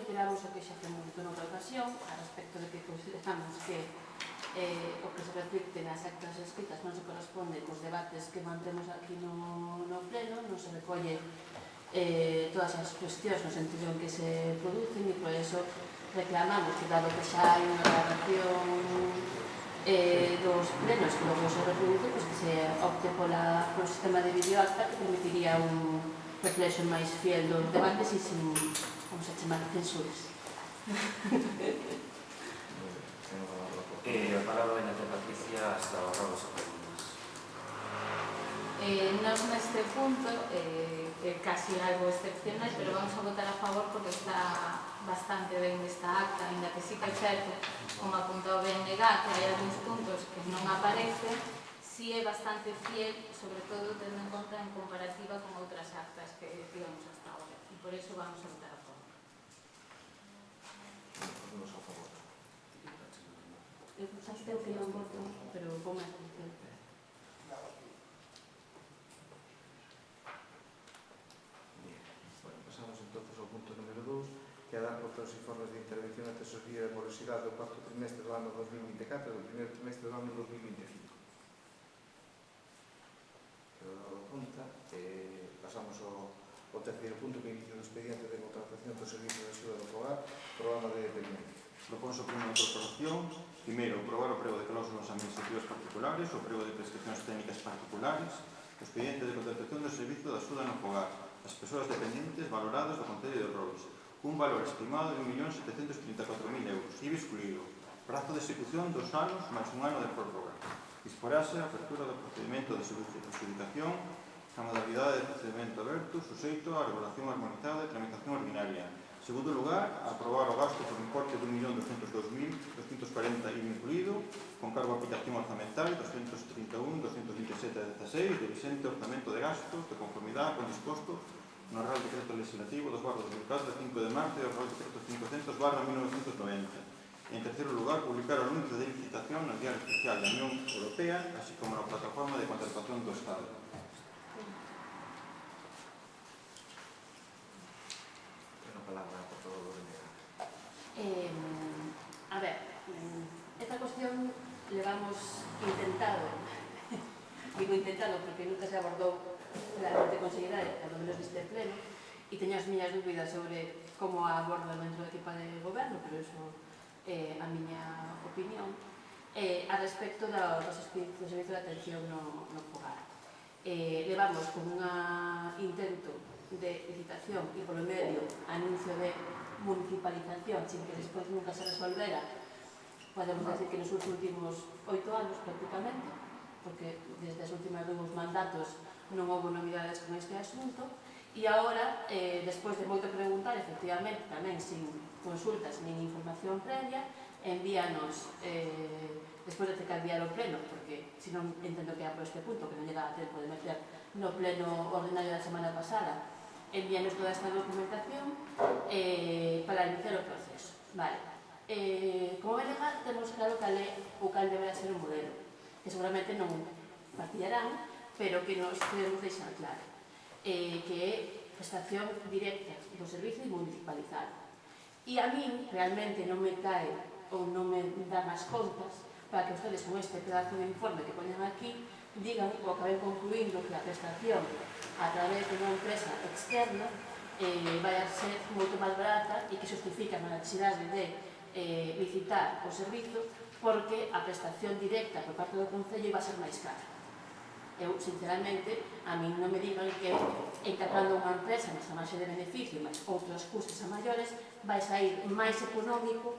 retiramos o que xa temos dito noutra ocasión a respecto de que consideramos que o que se reflicte nas actas escritas non se corresponde cos debates que mantemos aquí no pleno, non se recolle todas as cuestións no sentido en que se producen e por eso reclamamos que dado que xa hai unha grabación dos plenos que logo se reproduce, que se opte polo sistema de videoacta que permitiría un reflexo máis fiel dos debates e sin, vamos a chamar, censuras. A palabra en Patricia hasta ahora os apuntes. Nos neste punto, casi algo excepcional, pero vamos a votar a favor porque está bastante ben esta acta, ainda que sí que é certo, como apuntou o BNG, que hai algúns puntos que non aparecen, sí é bastante fiel, sobre todo tendo en conta en comparativa con outras actas que tivemos hasta ahora, e por eso vamos a votar a favor. Vamos a favor. Eu pensaste que non voto, pero como é atención. Pasamos entonces ao punto número 2, que é dar conta dos informes de intervención e tesorería de morosidade do cuarto trimestre do ano 2024 e do primeiro trimestre do ano 2025. Quedo dado conta, pasamos ao terceiro punto, que inicio do expediente de contratación do servicio de axuda do fogar, programa de dependencia. Proponse por unha corporación, primeiro, aprobar o prego de cláusulas administrativas particulares, o prego de prescripcións técnicas particulares, o expediente de contratación do servicio de axuda no fogar, as persoas dependentes valoradas do Concello de Rois, cun valor estimado de 1.734.000 euros, IBI excluído, prazo de execución 2 anos máis un ano de prórroga. Disporáse a apertura do procedimento de adxudicación a modalidade de procedimento aberto, suxeito á regulación armonizada e tramitación ordinaria. En segundo lugar, aprobar o gasto por importe de 1.202.240 IBI incluído, con cargo a aplicación orzamental 231.227.16 de Vicente Orzamento de Gastos, de conformidade con disposto no Real Decreto Legislativo 2/2004 de 5 de marzo e o Real Decreto 500/1990. E, en terceiro lugar, publicar o anuncio de licitación no Diario Oficial da Unión Europea, así como na plataforma de contratación do Estado. A ver, esta cuestión levamos intentado, digo intentado porque nunca se abordou claramente considerada, polo menos neste pleno, e teño as miñas dúbidas sobre como a aborda dentro do equipo de goberno, pero iso é a miña opinión, a respecto do servicio de atención no fogar. Levamos con un intento de licitación e polo medio anuncio de municipalización sin que despois nunca se resolvera, podemos decir que nos últimos 8 anos prácticamente, porque desde os últimos 2 mandatos non houve novidades con este asunto, e agora, despois de moito preguntar, efectivamente, tamén sin consultas nin información previa, envíanos, despois de ter que enviar o pleno, porque se non entendo que era por este punto, que non llegaba a tempo de meter no pleno ordinario da semana pasada, envíanos toda esta documentación para iniciar o proceso. Vale. Como ben legal, temos claro cal é o cal deberá ser o modelo, que seguramente non partillarán, pero que nos queremos deixar claro, que é prestación directa do servicio e municipalizado. E a min realmente non me cae ou non me dá máis contas para que ustedes con este pedazo de informe que poñan aquí digan ou acaben concluindo que a prestación a través de unha empresa externa vai a ser moito máis barata e que justifican a necesidade de licitar o servizo porque a prestación directa por parte do Concello vai ser máis cara. Eu, sinceramente, a min non me digan que encargando unha empresa nesa marxe de beneficio máis outros custos a maiores vai sair máis económico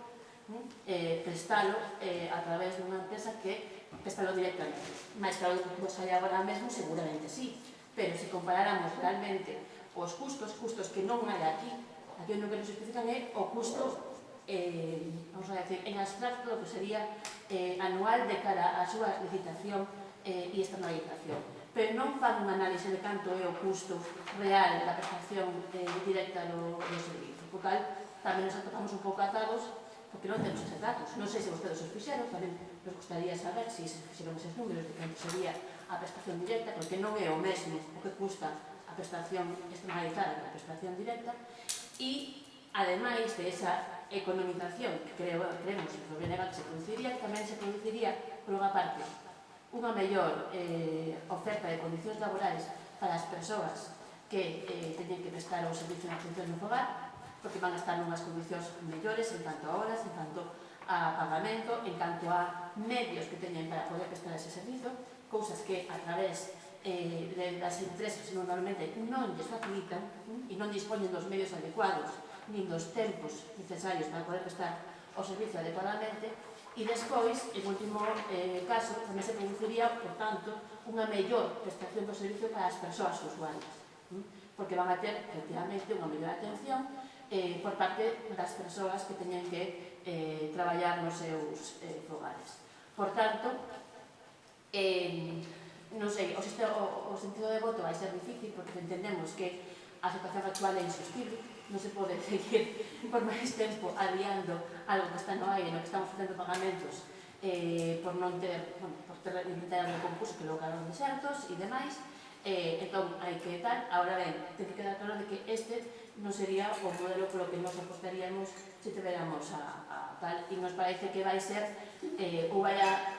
prestalo a través dunha empresa que prestalo directamente. Mais claro que vos hai agora mesmo, seguramente sí, pero se comparáramos realmente os custos que non hai aquí o que nos justifican é o custo, vamos a decir, en abstracto, que sería anual de cara á súa licitación e externalización. Pero non fan un análise de canto é o custo real da prestación directa do servicio. Por tal, tamén nos atopamos un pouco atados porque non temos eses datos. Non sei se vostedes os fixeron, tamén nos gustaría saber se fixeron eses números de canto sería a prestación directa, porque non é o mesmo o que custa a prestación externalizada que a prestación directa, e ademais de esa economización que creemos que se produciría, tamén se produciría, por unha parte, unha mellor oferta de condicións laborais para as persoas que teñen que prestar o servicio de atención no fogar, porque van a estar nunhas condicións mellores en canto a horas, en canto a pagamento, en canto a medios que teñen para poder prestar ese servicio, cousas que a través das empresas normalmente non lles facilitan e non dispoñen dos medios adecuados nin dos tempos necesarios para poder prestar o servicio adecuadamente. E despois, en último caso, tamén se produciría, por tanto, unha mellor prestación do servicio para as persoas usuarias, porque van a ter, efectivamente, unha mellor atención por parte das persoas que teñen que traballar nos seus fogares. Por tanto, non sei, o sentido de voto vai ser difícil, porque entendemos que a situación actual é insostible, non se pode seguir por máis tempo adiando algo que está no aire, no que estamos facendo pagamentos por non ter, por intentar un concurso que logo quedaron desertos e demais. Entón, hai que tal, agora ben, ten que quedar claro de que este non sería o modelo polo que nos apostaríamos se tiveramos a tal, e nos parece que vai ser ou vai a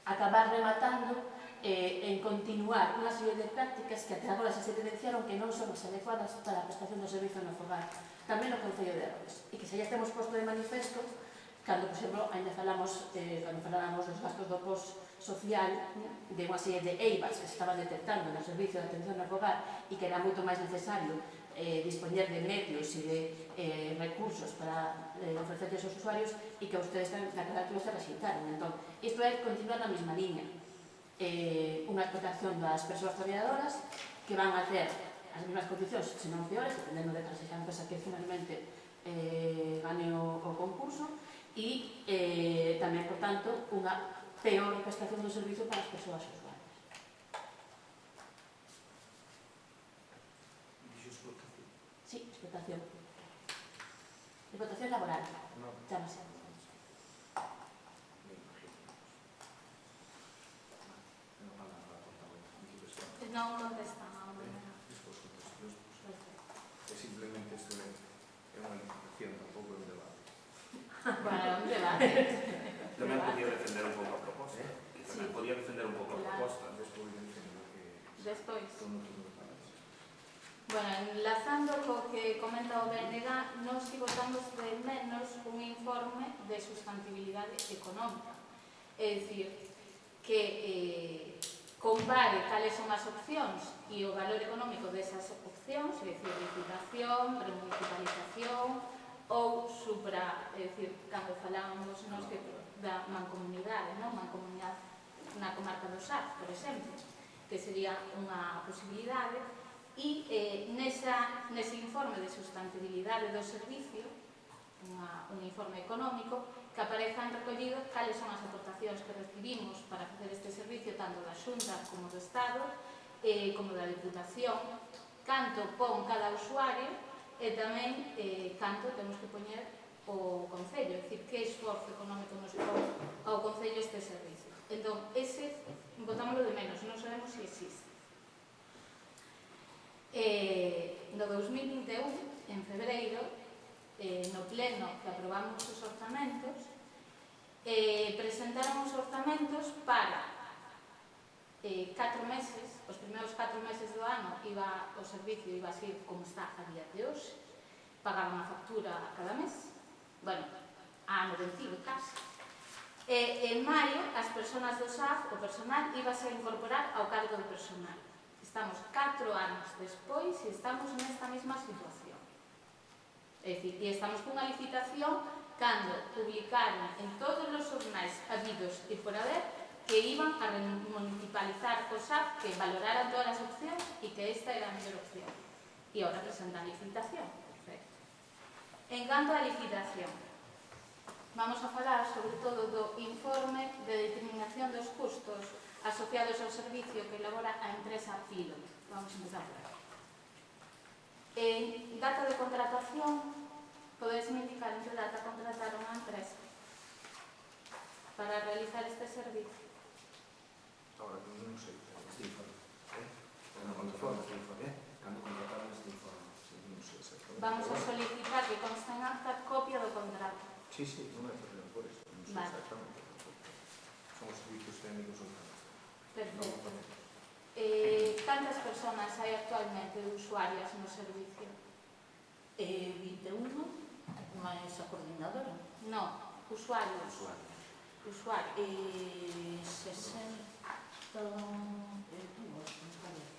acabar rematando en continuar unha serie de prácticas que até agora se evidenciaron que non son as adecuadas para a prestación do servicio no fogar, tamén no Concello de Ordes, e que se ya temos posto de manifesto cando, por exemplo, ainda falamos cando faláramos dos gastos do post social de unha serie de eivas que se estaban detectando no servicio de atención no fogar e que era moito máis necesario dispoñer de medios e de recursos para ofrecerles aos usuarios e que ustedes na carátula se rexeitaron. Entón, isto é continuar na mesma liña. Unha explotación das persoas traballadoras que van a ter as mesmas condicións, se non peores, dependendo de que sexa a empresa que finalmente gane o concurso, e tamén, por tanto, unha peor prestación do servicio para as persoas usuarias. Dixo explotación. Sí, explotación. Explotación laboral, chámase. Non contestan a unha. Simplemente isto é unha limitación, tampouco é un debate. Bueno, un debate. Tamén podía defender un pouco a proposta. Que tamén podía defender un pouco a proposta. Despois de defender que... Despois. Bueno, enlazando co que comenta o BNG, nos votamos de menos un informe de sustentabilidade económica. É dicir, que compare cales son as opcións e o valor económico desas opcións, é dicir, licitación, remunicipalización ou supra, é dicir, cando falábamos nos que da mancomunidade, non? Mancomunidade na comarca do Sar, por exemplo, que sería unha posibilidade, e nese informe de sustentabilidade do servicio, un informe económico, que aparezan recollidos cales son as aportacións que recibimos para facer este servicio, tanto da Xunta como do Estado, como da Diputación, canto pon cada usuario e tamén canto temos que poñer o Concello, é dicir, que esforzo económico nos pon ao Concello este servicio. Entón, ese botámoslo de menos, non sabemos se existe. No 2021, en febreiro, no pleno que aprobamos os orzamentos, presentaron os orzamentos para 4 meses, os primeiros 4 meses do ano o servicio iba a ser como está a día de hoxe, pagaban a factura cada mes, bueno, a ano vencido casi. En maio, as persoas do SAF, o personal, iba a ser incorporar ao cargo do personal. Estamos 4 anos despois e estamos nesta mesma situación. É dicir, e estamos cunha licitación cando publicaron en todos os xornais habidos e por haber que iban a municipalizar o SAF, que valoraran todas as opcións e que esta era a mellor opción. E agora presentan licitación. Perfecto. En canto á licitación, vamos a falar sobre todo do informe de determinación dos custos asociados ao servicio que elabora a empresa Pilot. Vamos a empezar por aquí. En data de contratación, podes indicar en que data contrataron a empresa para realizar este servicio. Ahora, non sei. Este informe. Cando contrataron este informe. Cando contrataron este informe. Non sei exactamente. Vamos a solicitar Sí, non é problema por eso. Non sei Vale. exactamente. Son os servicios técnicos ou non. Perfecto. Cantas persoas hai actualmente usuarias no servicio? 21 máis a coordinadora. No, usuarios. Usuarios. 60 dúas, me parece.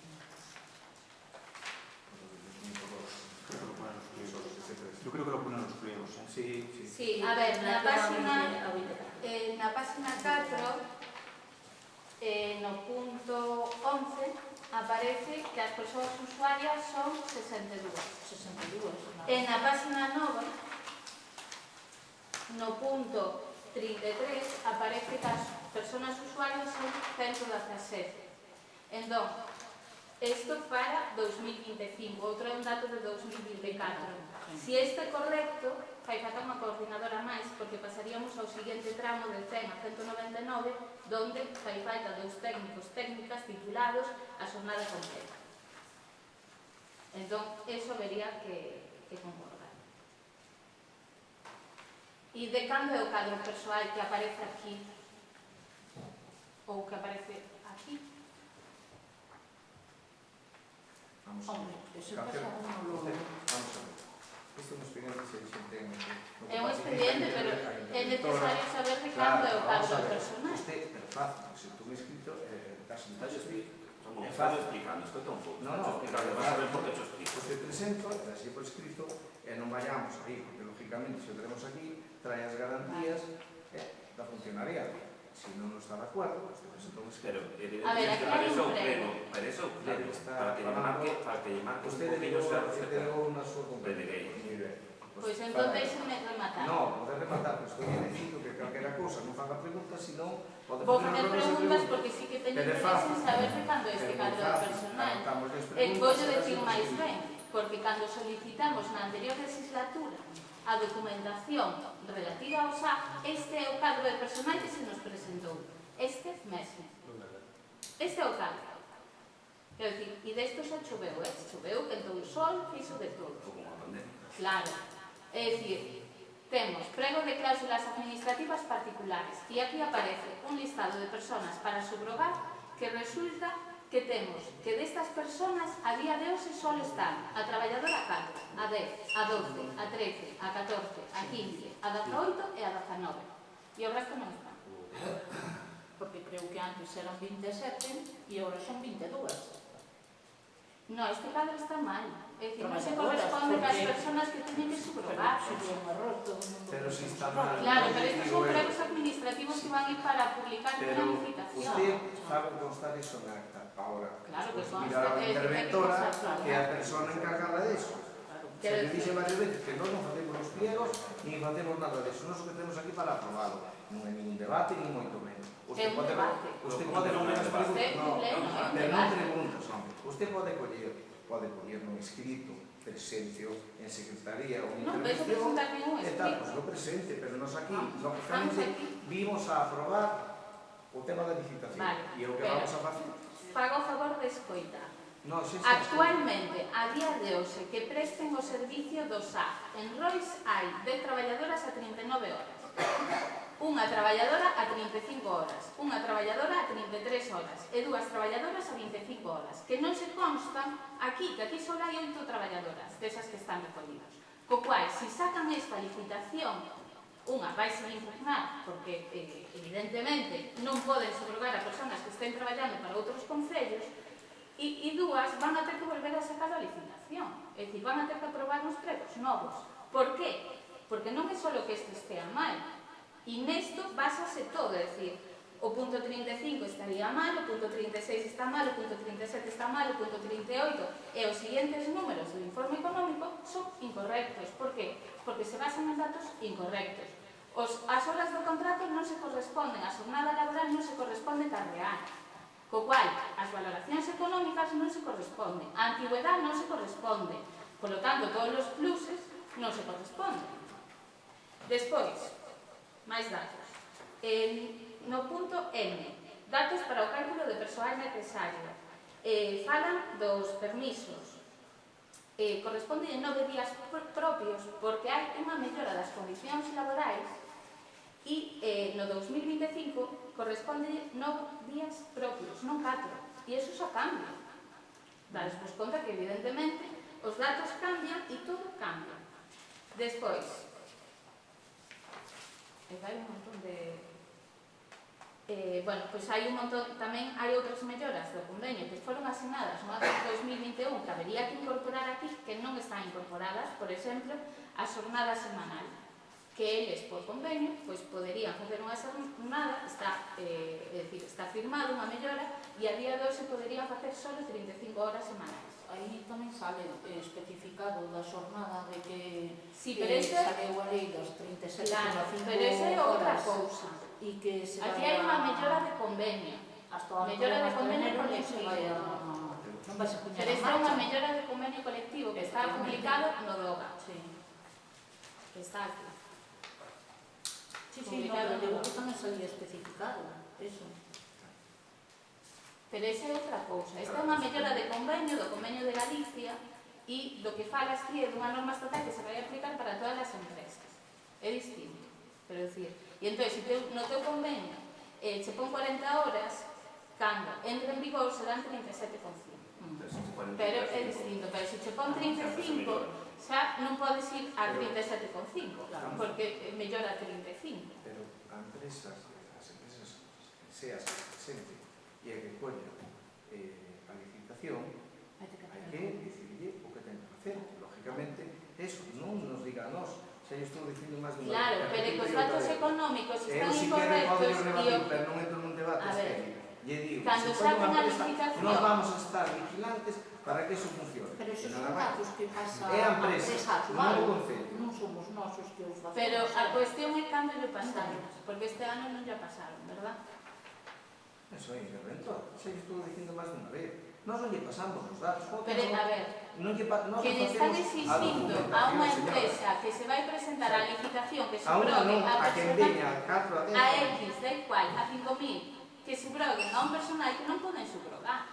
Yo creo que lo ponen los pliegos, ¿eh? Sí, sí. Sí, a ver, na página Relativamente 4, no punto 11, aparece que as persoas usuarias son 62. 62. En na página 9, no punto 33, aparece que as persoas usuarias son 117. Entón, isto para 2025, outro é un dato de 2024. Si este é correcto, fai falta unha coordinadora máis, porque pasaríamos ao seguinte tramo de 100 a 199, donde fai falta 2 técnicos técnicas titulados a xornada completa. Entón, eso vería que concordar. E de cando é o cadro persoal que aparece aquí ou que aparece aquí? Vamos a Hombre, ver. ese pasa uno Vamos a lo... ver. Isto é un expediente se xente É un expediente, pero é necesario saber de cando é o cadro personal. Usted, pero fácil, se tú me escrito, casi Estás explicando. É Estás fácil. explicando, escoita un pouco. No, Estás explicando, vas a ver por que te explico. Usted presento, así por escrito, e non vayamos aí, porque lógicamente, se o tenemos aquí, trae as garantías da funcionariado. Si non está de acuerdo, usted presenta un Pero, escrito. A ver, aquí hai un pleno. para eso Claro, pleno, está para que lle marque un Usted poquillo delegou, esa receta. delegou na súa compañía. Deleguei. Muy ben. Pois entón deixenme rematar. No, pode rematar, pero estou dicindo que calquera cousa non faga preguntas, senón pode Vou facer facer unha preguntas pregunta. porque sí que teño Pero é interés fácil. en saber de cando este Pero cadro moi fácil, personal. anotamos as E preguntas, vou será decir así máis posible. ben, porque cando solicitamos na anterior legislatura a documentación relativa ao SAC, este é o cadro de personal que se nos presentou. Este mesmo. Este é o cadro. Quero dicir, e desto xa choveu, choveu, quentou o sol, fixo de todo. Como a pandemia. Claro. É dicir, temos prego de cláusulas administrativas particulares e aquí aparece un listado de personas para subrogar que resulta que temos que destas personas a día de hoxe só están a traballadora 4, a 10, a 12, a 13, a 14, a 15, a 18 e a 19. E o resto non están. Porque creo que antes eran 27 e agora son 22. No, este cadro está mal. É dicir, non se Traballadoras, corresponde cas porque- persoas que teñen que subrogar. Sería un error, todo o mundo... Pero si está mal. Claro, pero estos son Digo, pregos administrativos que van a ir para publicar Pero una licitación. usted sabe constar eso en acta. Ahora, Claro que después consta, mira a la que interventora, hay que constar, que é a persona encargada de eso. Claro. Se le dice varias veces que non facemos os pliegos, ni facemos nada de eso. Nós o que temos aquí para aprobalo. Non é nin debate, nin moito menos. É un debate. Usted No, pode no, coller no, as no, preguntas. Usted, No, pleno, é un pero non debate. preguntas, hombre. Usted pode coller no escrito, presencio, en secretaría ou en Non, pero eso intervención. presentar ningún E tal, escrito. pues lo presente, pero nos aquí, Vamos lógicamente, aquí. vimos a aprobar o tema da licitación. Vale, E é o que pero- vamos a facer. Fago a favor de escoitar. No, sí, sí, Actualmente, a día de hoxe, que presten o servicio do SAC, en Rois hai 10 traballadoras a 39 horas. Unha traballadora a 35 horas, unha traballadora a 33 horas e dúas traballadoras a 25 horas, que non se constan aquí, que aquí só hai 8 traballadoras desas que están recollidas. Co cual, se sacan esta licitación, unha vai ser impugnar, porque evidentemente non poden subrogar a persoas que estén traballando para outros concellos, e dúas van a ter que volver a sacar a licitación, é dicir, van a ter que aprobar uns pregos novos. Por qué? Porque non é só que isto estea mal, e nesto basase todo, é dicir, o punto 35 estaría mal, o punto 36 está mal, o punto 37 está mal, o punto 38 e os siguientes números do informe económico son incorrectos. Por qué? Porque se basan en datos incorrectos. As horas do contrato non se corresponden, a xornada laboral non se corresponde ca real. Co cual, as valoracións económicas non se corresponden, a antigüedade non se corresponde, polo tanto, todos os pluses non se corresponden. Despois, máis datos. No punto M, datos para o cálculo de persoal necesario. Falan dos permisos. corresponde 9 días propios porque hai unha mellora das condicións laborais e no 2025 corresponde 9 días propios, non 4. E iso xa cambia. Dades vos conta que evidentemente os datos cambian e todo cambia. Despois, hai un montón de... bueno, pois hai un montón, tamén hai outras melloras do convenio que foron asignadas no ano 2021 que habería que incorporar aquí, que non están incorporadas, por exemplo, a xornada semanal, que eles, por convenio, pois poderían facer unha xornada, está firmada unha mellora, e a día de hoxe poderían facer só 35 horas semanais. Aí tamén sale especificado da xornada de que saleu a lei das 37,5 horas. Pero esa é outra cousa. E que se Aquí hai unha mellora de convenio. Mellora de convenio colectivo. Non vais a puñar Pero esta é unha mellora de convenio colectivo que está publicado no DOGA. Que está aquí. Publicado no DOGA tamén salía especificado. Eso. Pero esa é outra cousa. Esta é unha mellora de convenio, do convenio de Galicia, e do que falas ti é dunha norma estatal que se vai aplicar para todas as empresas. É distinto. Pero dicir, e entón, se no teu convenio se pon 40 horas, cando entre en vigor serán 37,5. Pero é distinto. Pero se che pon 35, xa non podes ir a 37,5, porque mellora a 35. Pero as empresas seas presente e a que colla a licitación, hai que decidirlle o que ten que facer. Lógicamente, eso non nos diga a nós. Xa eu estou dicindo máis de unha... Claro, pero que os datos económicos están incorrectos. Eu si quero poder rebatir, pero non entro nun debate estéril. Lle digo, cando se xa pon unha ten a empresa, licitación... nós vamos a estar vigilantes para que eso funcione. Pero esos son datos que pasa é a empresa, non o concello. Non somos nós os que os facemos. Pero a cuestión é cando lle pasaron, porque este ano non lle pasaron, verdad? Eso é interventor. Xa lle estou dicindo máis dunha vez. Nós non lle pasamos os datos. Pero, a ver, que lle están exigindo a unha empresa que se vai presentar a licitación, que se brogue a quen veña a 4 a 10 a X, da igual, a 5.000, que se broguen a un personal que non poden subrogar.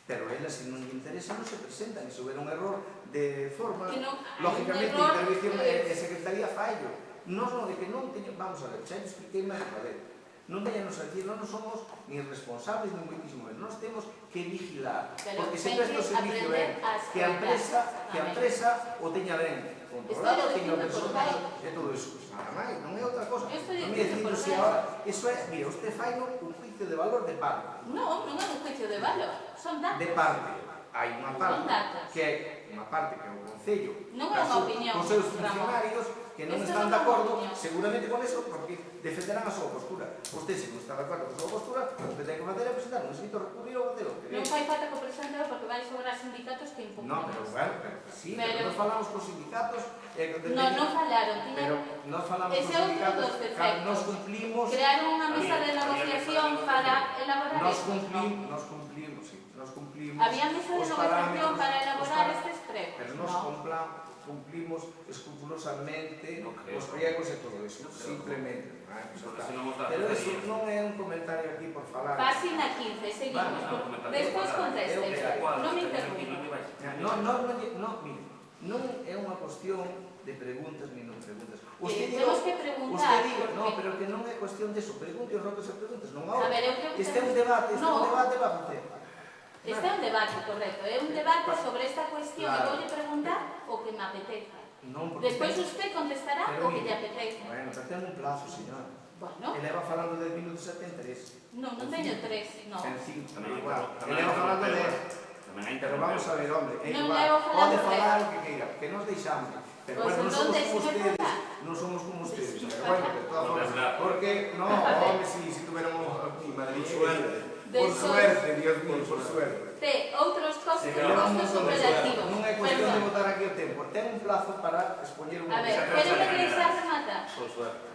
Pero ela, se non lle interesa, non se presentan. E se houver un error de forma, un lógicamente, error, intervención e secretaría fallo. Nós non, de que non teñamos, vamos a ver, xa lle expliquei máis unha vez. Non veñanos a decir, non somos ni responsables ni moitísimo menos. Nós temos que vigilar, porque se presta o servicio ben, que a empresa o teña ben controlado, teña o personal e todo iso. Nada máis, non é outra cosa. Non me dicindo se agora, iso é, mira, usted fai un juicio de valor de parte. Non, non é un juicio de valor, son datos. De parte. Hai unha parte que é unha parte que é o Concello, non é unha opinión, con seus funcionarios que non están de acordo, seguramente con eso, porque defenderán a súa postura. Usted, se non está de acordo con a súa postura, o que ten que fazer é presentar un escrito recurrir ou facer o que non fai falta que o presenteo porque vai sobrar sindicatos que impugnen. No, pero bueno, sí, pero nós falamos cos sindicatos non falaron, pero nós falamos cos sindicatos cando nos cumplimos, crearon unha mesa de negociación para elaborar nos cumplimos, sí, nos cumplimos. Había mesa de negociación para elaborar estes pregos. Pero nos cumplimos escrupulosamente os pregos e todo eso, simplemente. Pero eso non é un comentario aquí por falar. Página 15, seguimos. Despois conteste. Non me interrumpa. Non é unha cuestión de preguntas ni non preguntas. Temos que preguntar. No, pero que non é cuestión de eso. Pregunte os ratos e preguntas, non A ahora. ver, eu creo que... Este é un debate, va a facer. Este é un debate, correcto. É un debate sobre esta cuestión e voulle preguntar o que me apeteza. Despois usted contestará o que lle apeteza. Bueno, pero ten un plazo, señor. Bueno. Ele va falando de 10 minutos e ten 3. Non teño 3, non. En 5, igual. Ele va falando de... Pero vamos a ver, hombre, pode falar o que queira, que nos deixamos. Pero bueno, non somos como ustedes, pero bueno, de todas formas, porque, no, hombre, si tuviéramos aquí Madrid, por suerte, Dios mío, por suerte. Outros cosas que costos operativos. Non é cuestión de botar aquí o tempo, ten un plazo para expoñer un... A ver, quero que deixar rematar.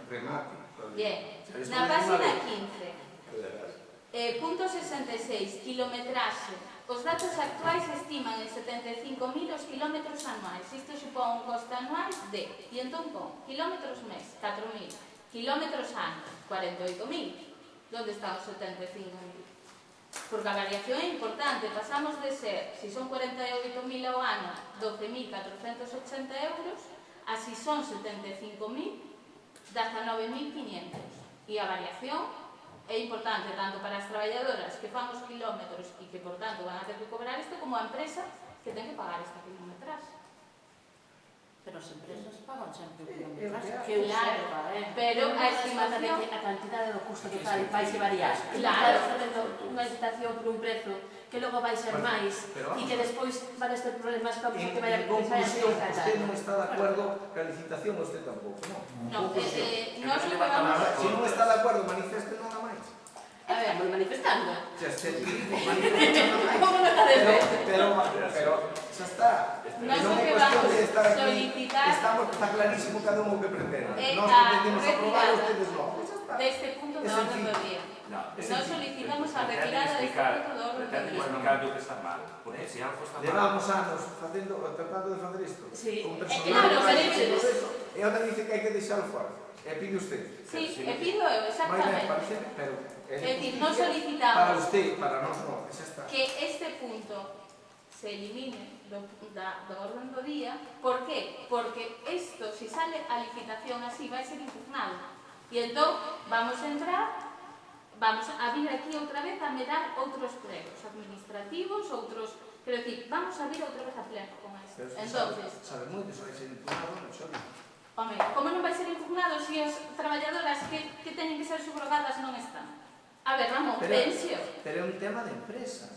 Remate. Bien, na página 15, punto 66, kilometraxe. Os datos actuais estiman en 75.000 os kilómetros anuais. Isto supón un coste anual de, e entón pon, kilómetros mes, 4.000, kilómetros ano, 48.000. Onde están os 75.000? Porque a variación é importante, pasamos de ser, si son 48.000 ao ano, 12.480 euros, a si son 75.000, 19.500. E a variación é importante tanto para as traballadoras que fan os kilómetros e que, por tanto, van a ter que cobrar isto, como a empresa que ten que pagar esta kilometraxe. Pero as empresas pagan sempre o kilometraxe. Que Claro, usa, pero a estimación... A cantidade do custo total vai se variar. Claro. Estás facendo unha licitación por un prezo que logo vai ser máis e que despois van a ter problemas como que vai a conclusión, usted non está de acuerdo ca licitación, usted tampouco, non? No, nós o que vamos... Se non está de acuerdo, manifeste nada máis. A ver, estamos manifestando. Xa se manifeste nada máis. Como non está de ver? Pero xa está. Nós Non o é que cuestión vamos de estar aquí. solicitar Está clarísimo cada un o que pretende. é Nós a pretendemos aprobar, retirada ustedes non. Xa está. deste punto do orden do día. Nós solicitamos a retirada deste punto do orden do Pretende día. explicar o que está mal, porque se algo está mal... Levamos anos tratando de facer isto. Sí. Con Claro, pero e ahora dice que hai que deixalo fora. E pide usted. Sí, e pido eu, Vai ben, exactamente. parece, pero... É dicir, nós para solicitamos usted, para nós non, xa está. que este punto se elimine do orden do día. Por qué? Porque isto, se sale a licitación así, vai ser impugnado. E entón, vamos a entrar, vamos a vir aquí outra vez a medar outros pregos administrativos, outros... Quero dicir, vamos a vir outra vez a pleno con isto. Entonces, sabe moi que iso vai ser impugnado, non sabe? home, como non vai ser impugnado se as traballadoras que teñen que ser subrogadas non están? A ver, Ramón, pensio. Pero é un tema de empresa.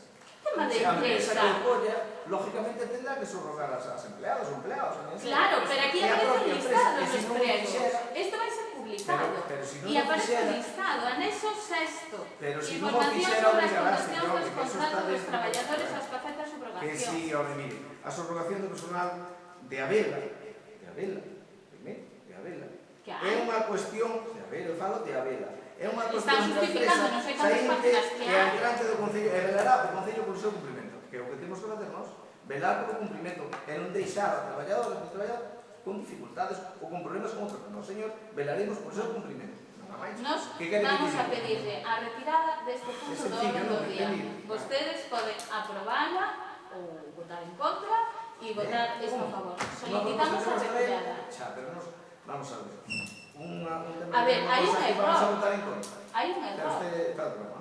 Tema de Se a empresa empresa. que apoya, lógicamente tendrá que subrogar as empleadas ou empleados. Claro, pero aquí É a aparece propia un empresa, listado e dos se non o pregos. fixera, Isto vai ser publicado. Pero si non E o aparece fixera- un listado, anexo sexto. Pero si non o Información fixera, sobre as obrigarase, condicións home, dos que eso contratos está dos dentro do- traballadores aos que afecta a que subrogación. sí, ahora mire, a subrogación do personal de Abela, primeiro, de Abela, Que hai. é unha cuestión, de Abela, eu falo de Abela, é unha Están cuestión da justificando, empresa non sei cantas saínte páginas que e hai. entrante do Concello, e velará o Concello polo seu cumprimento, que é o que temos que facer nós, velar polo cumprimento, e non deixar a traballadores e traballadores con dificultades ou con problemas con outros, non, señor, velaremos polo seu cumprimento. Non há máis. Nos Que quere que vamos a diga? pedirle a retirada deste punto do sencillo, orden do non? día. Pedir. Vostedes poden aprobala ou votar en contra e votar isto a favor. Solicitamos a retirada. Xa, pero nos, vamos a ver. Un tema A ver, que hai un aquí vamos a error. votar en contra. Hai un Pero error. usted está de broma,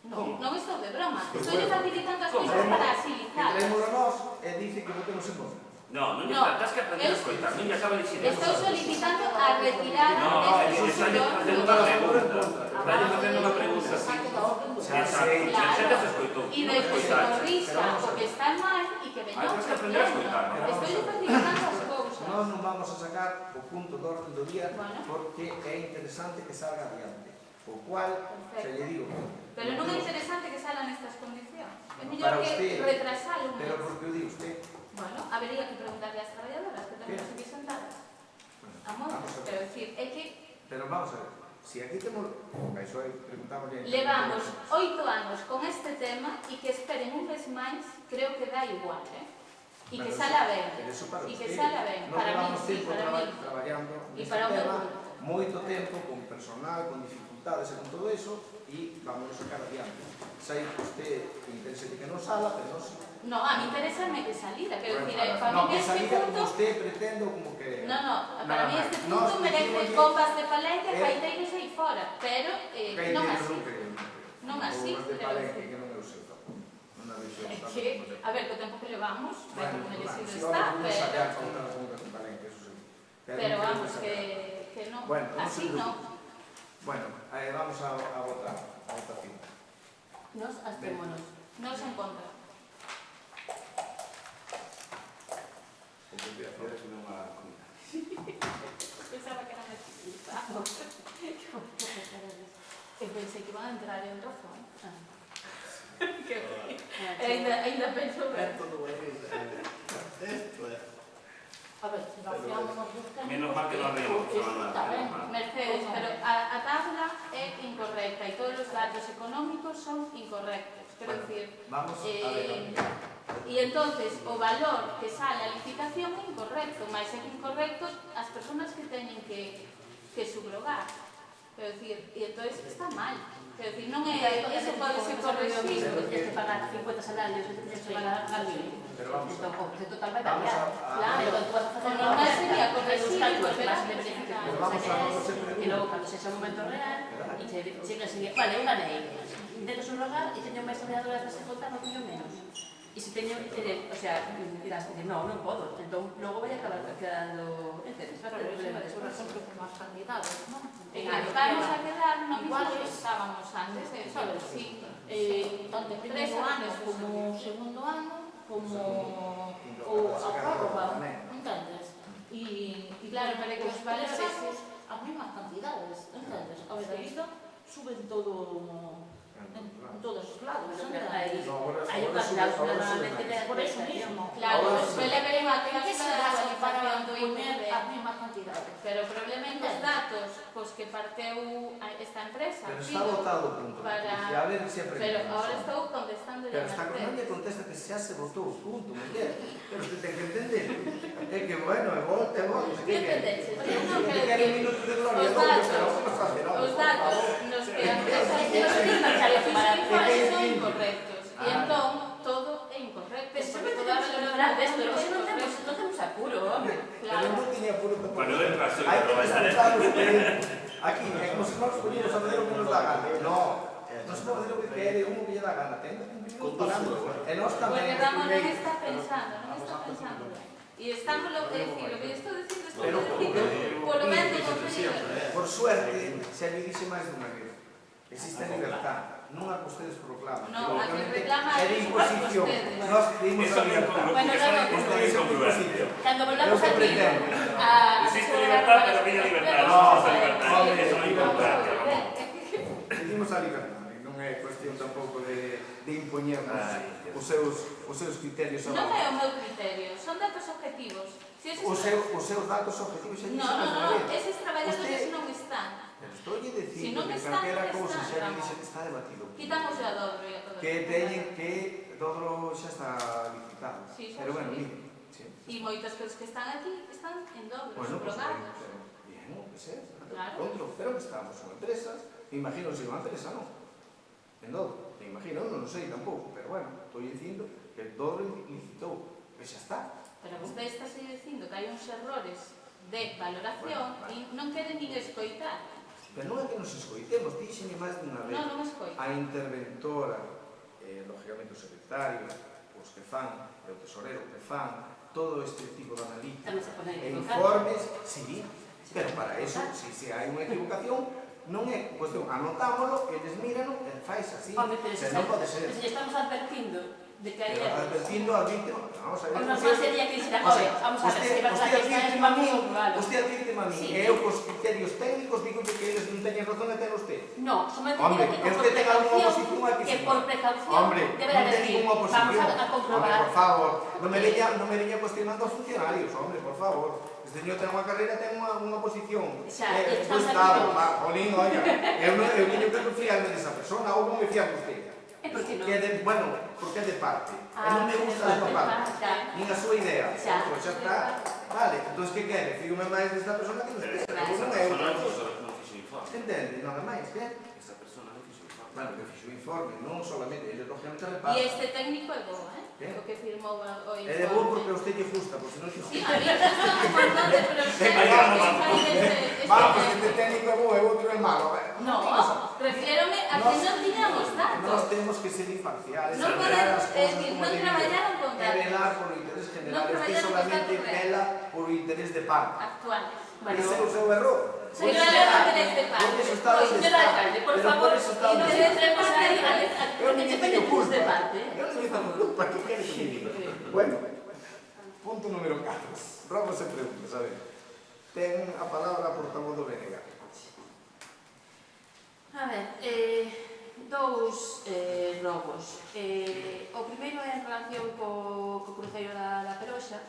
No, non estou de broma. Pues Estou bueno. facilitando as ¿Cómo? cousas para Que agilizar. traémoslo nós e dice que votemos en contra. No, non lle No, estás que aprender a escoitar, non lle acaba de dicir Estou solicitando a retirada No, deste está punto facendo do unha orden. pregunta. Está facendo unha pregunta. Exacto, xa te escoitou. E de que se corrija o que está mal e que veña Tens que aprender a escoitar, non? Estou facilitando as cousas. Nós non vamos a sacar o punto do orden do día Bueno. porque é interesante que salga adiante. O cual, xa lle digo, Pero non é interesante que salan nestas condicións. É Para mellor usted, que retrasalo un pero mes. porque o di usted, Bueno, habería que preguntarle ás traballadoras que temos aquí sentadas. bueno, Amor, vamos a ver. quero decir, é que Pero vamos a ver, si aquí temos, iso aí preguntámoslle... levamos 8 anos con este tema e que esperen un mes máis, creo que dá igual, E que sala ben. Pero eso para E que usted. sala ben. Nos Para mí, levamos sí, tempo para mí. traballando E neste para o meu tema, grupo. moito tempo, con personal, con dificultades e con todo eso, e vamos a sacar adiante. Sei que usted interese de que non sala, pero non sí. No, a mí interesa que salida, quero Bueno, decir, para no, mí que este salida como punto... usted pretende ou como que... No, para Nada mí máis. este Nós punto merece dicimoslle- copas de palenque, Eh, caiteiros aí fora, pero que non hai así. non creo. Non así, Ou os de pero Palenque, sí. que non é o seu tampouco. Non a vexo É tanto que, como o seu. a ver, co tempo que levamos, vai Bueno, como merecido si está, vamos a sacar pero... con unha segunda con Palenque, eso sí. Pero non vamos, queremos sacar. que non, Bueno, vamos así a ver. non. Bueno, vamos a votar, a votación. Nos abstémonos. Non se encontra. Pensaba que era máis civilizado. Eu pensei que iban a entrar en razón. Que ainda penso ben. A ver, vaciámonos dos temas. Menos mal que non reímos, Está ben. Mercedes, pero a tabla é incorrecta e todos os datos económicos son incorrectos. Quero Bueno, dicir, Vamos a ver. e entonces o valor que sale a licitación é incorrecto, mas é incorrecto as persoas que teñen que subrogar. Quero dicir, e entón está mal. Quero dicir, non é, eso pode ser corregir. Tienes que pagar 50 salarios, tienes que pagar a 1000. Pero vamos Entón, o precio total vai Vamos variar. Claro, Pero tú vas a facer o normal sería os corregir e cálculos volver que a vas a beneficio Claro. que Vamos a saques, hacer e logo, cando sexa o momento real, e chegas e vale, eu ganei. Intento subrogar e teño máis traballadores das que contar, non teño menos. E se teño, o sea, dirás, non podo. Entón, logo vai acabar quedando, entendes? Vas a ter problemas Por despois. exemplo, como as candidatas, non? Vamos a quedar no mismo que estábamos antes, sabes? Sí. Tanto en primeiro ano como segundo ano, como o a prórroga, entendes? E Claro, para que os valores as mesmas cantidades, entendes? A ver, a vista suben todo en todos os lados, entendes? Hai unha cláusula normalmente de Por eso mismo. Claro, Ahora sí. suele haber unha ¿En qué se cláusula de basa para actualización do poner IPC. as mesmas cantidades? Pero o problema é que os datos cos que parteu esta empresa, Pero está Fido, votado o punto. para- E a ver se aprendemos. pero ahora estou contestando Pero está con ella contesta que xa se votou, punto, me entiendes? Pero usted ten que entender. É que, bueno, é volta, é volta. Que entendexe? Pero non Que quero quere un decir, minuto de gloria, os doble, datos, pero vamos a hacer algo, os por datos favor. nos que a empresa son incorrectos. E entón, todo é incorrecto. Pero sempre porque temos toda que a lograr desto, valoración non é temos apuro, home. Pero Claro. non tiña puro tampoco. Bueno, del caso, Hai que pero disfrutar usted. Aquí, como se nós podíamos facer o que nos dá gana. No, non se pode facer o que quere, un que lle dá gana. Ten que cumprir os parámetros. E nós tamén. Porque Ramón non está pensando, E estamos, é dicir, o que eu estou dicindo, estou dicindo, polo ben do Concello. Por suerte, se lhe dixe máis dunha vez, existe a libertad, non a que ustedes proclaman. No, a que Obviamente, reclama é de imposición. ustedes. Nós pedimos Eso a é libertad. Bueno, eso é no, Ustedes son incongruente. imposición. Cando Eu volvamos que aquí, pretendo. Existe libertad, pero no hay libertad. No, No, esa libertad. hombre, Eso no hay democracia. Pedimos a libertad. Non é cuestión tampouco de impoñernos os seus criterios. Non é o meu criterio, son datos objetivos. Os seus datos objetivos xa No, dixen no, máis no, unha vez. eses traballadores Usted- non están. Pero estou lle Si dicindo non que están, calquera non cousa están, xa lle Ramón. dixen que está debatido. Quitamos a dobro e a todo. Que teñen que todo xa está licitado. Sí, xa Pero bueno, sei. mire, sí. E moitos que os que están aquí están en dobro, Bueno, pues subrogados. bien, que sea. Claro. Contro, pero que estamos son empresas, me imagino que se unha empresa, non? En Dodo, me imagino, non sei tampouco, pero bueno, estou dicindo que Dodo licitou, que xa está. Pero vostede está dicindo que hai uns errores de valoración Bueno, e non queren nin escoitar. Pero non é que nos escoitemos, dixenme máis dunha vez. Non escoitan. A interventora, lógicamente o secretario, os que fan, e o tesorero que fan, todo este tipo de analítica tamén se pode e equivocar. informes, sí, pero para eso, si hai unha equivocación, non é cuestión, anotámoslo, eles míranlo, e fais así, Home, pero pero non pode ser. se estamos advertindo de que hai Pero erros. advertindo a víctima, vamos a ver. O normal sería que dixera, O sea, "Oye, vamos a ver, se vas a usted que está advírteme a mí, claro". usted advírteme a mí, Sí. e eu cos criterios técnicos digo que eles non teñen razón e ten usted. No, solamente Hombre, digo que que por usted tenga alguna precaución, oposición aquí, que señor. por precaución Hombre, deberá non ten decir, ninguna vamos oposición. a comprobar. Hombre, por favor, non me veña cuestionando aos funcionarios, hombre, por favor. Este señor ten unha carreira, ten unha posición. Xa, do estamos Estado, aquí. Jolín, oiga, eu teño que fiarme desa persona, ou non me fiar de usted. É porque non. Que é de, bueno, porque é de parte. E non me gusta de a súa parte. xa. Nin a súa idea. Xa. Pois xa está. Vale, entón que quere? Fíjome máis desta persona que Pero usted. esa Non é persona outra non cosa. fixo informe. Entende? Nada máis, que? Esa persona non fixo informe. Bueno, que fixo o informe, non solamente, ele lógicamente E repasa. este técnico é bo, ¿Qué? o que firmou o informe. É de bo porque a usted lle gusta, porque senón lle Sí, a mí me gusta un montón de, pero usted Ay, Vamos, este técnico é bo e outro é malo. No, refiérome a que non tiñamos datos. Nós temos que ser imparciales, Non velar podemos, as cosas decir, como non debido. traballaron con E datos velar por o interés general. Non Usted traballaron con solamente datos reales. vela por o interés de parte. actuales. Bueno, Ese é o seu error. Señora alcalde de este Por eso está Pois, onde señora está. alcalde, por Pero favor, eso está e onde non está. entremos aí Eu non lle teño independentemente culpa. de parte. Eu non lle teño culpa, que quere que lle diga? Bueno, punto número 4. Robo se pregunta, sabe? Ten a palabra a portavoz do BNG. A ver, dous robos. O primeiro é en relación co cruceiro da Peroxa.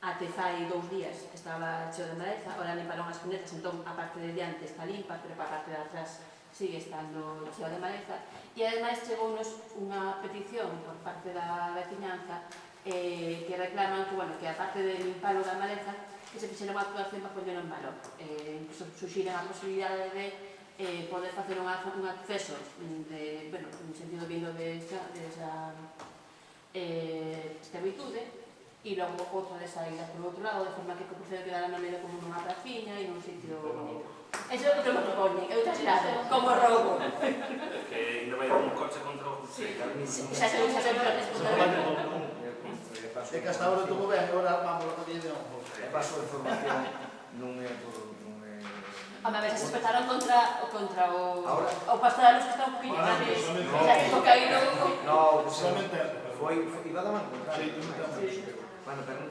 Até fai 2 días estaba cheo de maleza, ora limparon as cunetas, entón a parte de diante está limpa, pero a parte de atrás sigue estando cheo de maleza. E ademais chegounos unha petición por parte da veciñanza que reclaman que aparte de limpar o da maleza, que se fixera unha actuación para poñer en valor. Incluso suxiren a posibilidade de poder facer un acceso en sentido vindo desa esclavitude e logo outra de saída por outro lado, de forma que o cruceiro quedara no medio como nunha praciña e nun sitio bonito. Eso é o que me propoñen, eu exagerado, como roubo. Que ainda vai un coche contra o cruceiro. Xa se para responder. É que hasta ahora tuvo ben, agora armamos a codilla de hongo. Paso de formación non é por... Home, a ver, se espetaron contra o pasto da luz que está un poquinho máis... Xa que o caído... No, Solamente iba a dar man contra. Sí,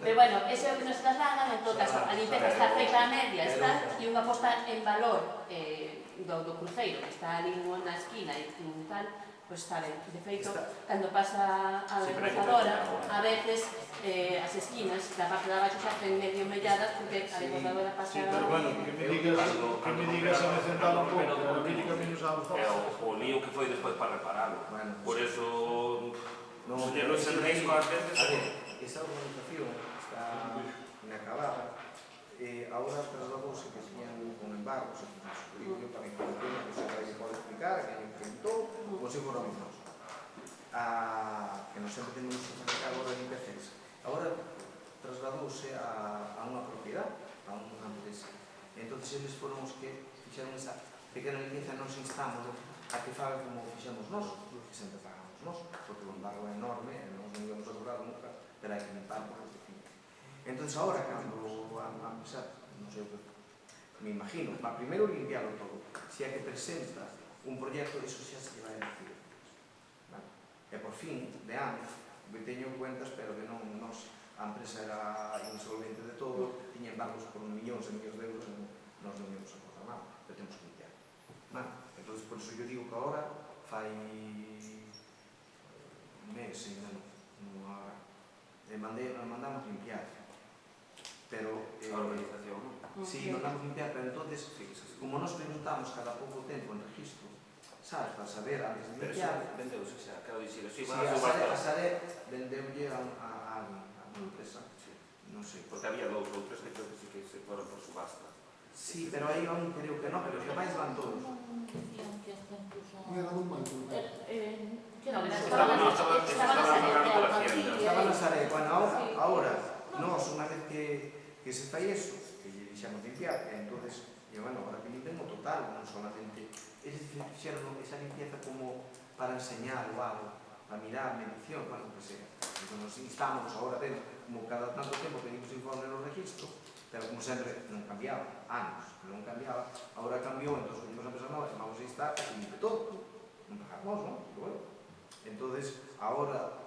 Pero bueno, ese é o que nos trasladan, en todo caso, a limpeza está feita a media, está, e unha posta en valor do cruceiro, que está ali na esquina e tal, pois está ben. De feito, cando pasa a desbrozadora, a veces as esquinas da parte de abaixo xa hacen medio melladas porque a desbrozadora pasa... sí, pero bueno, que me digas a me sentar un pouco, pero que caminos a los dos. O lío que foi despois para repararlo. Por eso, poñernos en risco ás veces... A ver, esa organización está inacabada. Ahora trasladouse que tiñan con embargos, para información que se pode explicar, que enfrentou, como se fora menos. Que nos sempre temos que facer cargo da limpeza. Ahora trasladouse a unha propiedade, a unha empresa. Entón, eles foron os que fixeron esa pequena limpeza, nos instamos a que fagan como fixemos nós, que sempre pagamos nós, porque o embargo é enorme, non nos íbamos a cobrar nunca, pero hai que limpar por lo que fin. Entón, ahora, cando a empresa, non sei o que, me imagino, primeiro limpiarlo todo. Se é que presenta un proxecto, iso xa se vai a decir. E por fin, de ano, teño cuentas, pero que non nos, a empresa era insolvente de todo, tiña embargos por millóns e millóns de euros, e nos non íamos a acordar nada, pero temos que limpiar. Entón, por iso eu digo que agora fai un mes, mandamos limpiar. Pero... A organización, non? Sí, mandamos limpiar, pero entonces, como nos preguntamos cada pouco tempo en registro, sabes, para saber, antes de limpiar... Vendeuse xa, quero dicir, Sí, a Saré vendeulle a alguén, a unha empresa, non sei. Porque había dous ou tres que creo que sí que se foron por subasta. Sí, pero aí eu creo que non, pero os demais van todos. Decían que hasta incluso... Non era dun banco. Estaba na Saré, bueno, ahora, nós, unha vez que se fai eso, que lle deixamos limpiar, entonces, bueno, ahora que limpen o total, non solamente... Eles fixeron esa limpieza como para enseñar o algo, para mirar, medición, bueno, que sea. Entón, nos instamos agora dentro, como cada tanto tempo pedimos informe no registro, pero como sempre non cambiaba, anos, non cambiaba, agora cambiou, entón pedimos a empresa nova, vamos a instar que limpe todo, non pagamos, non? Pero bueno, entonces, agora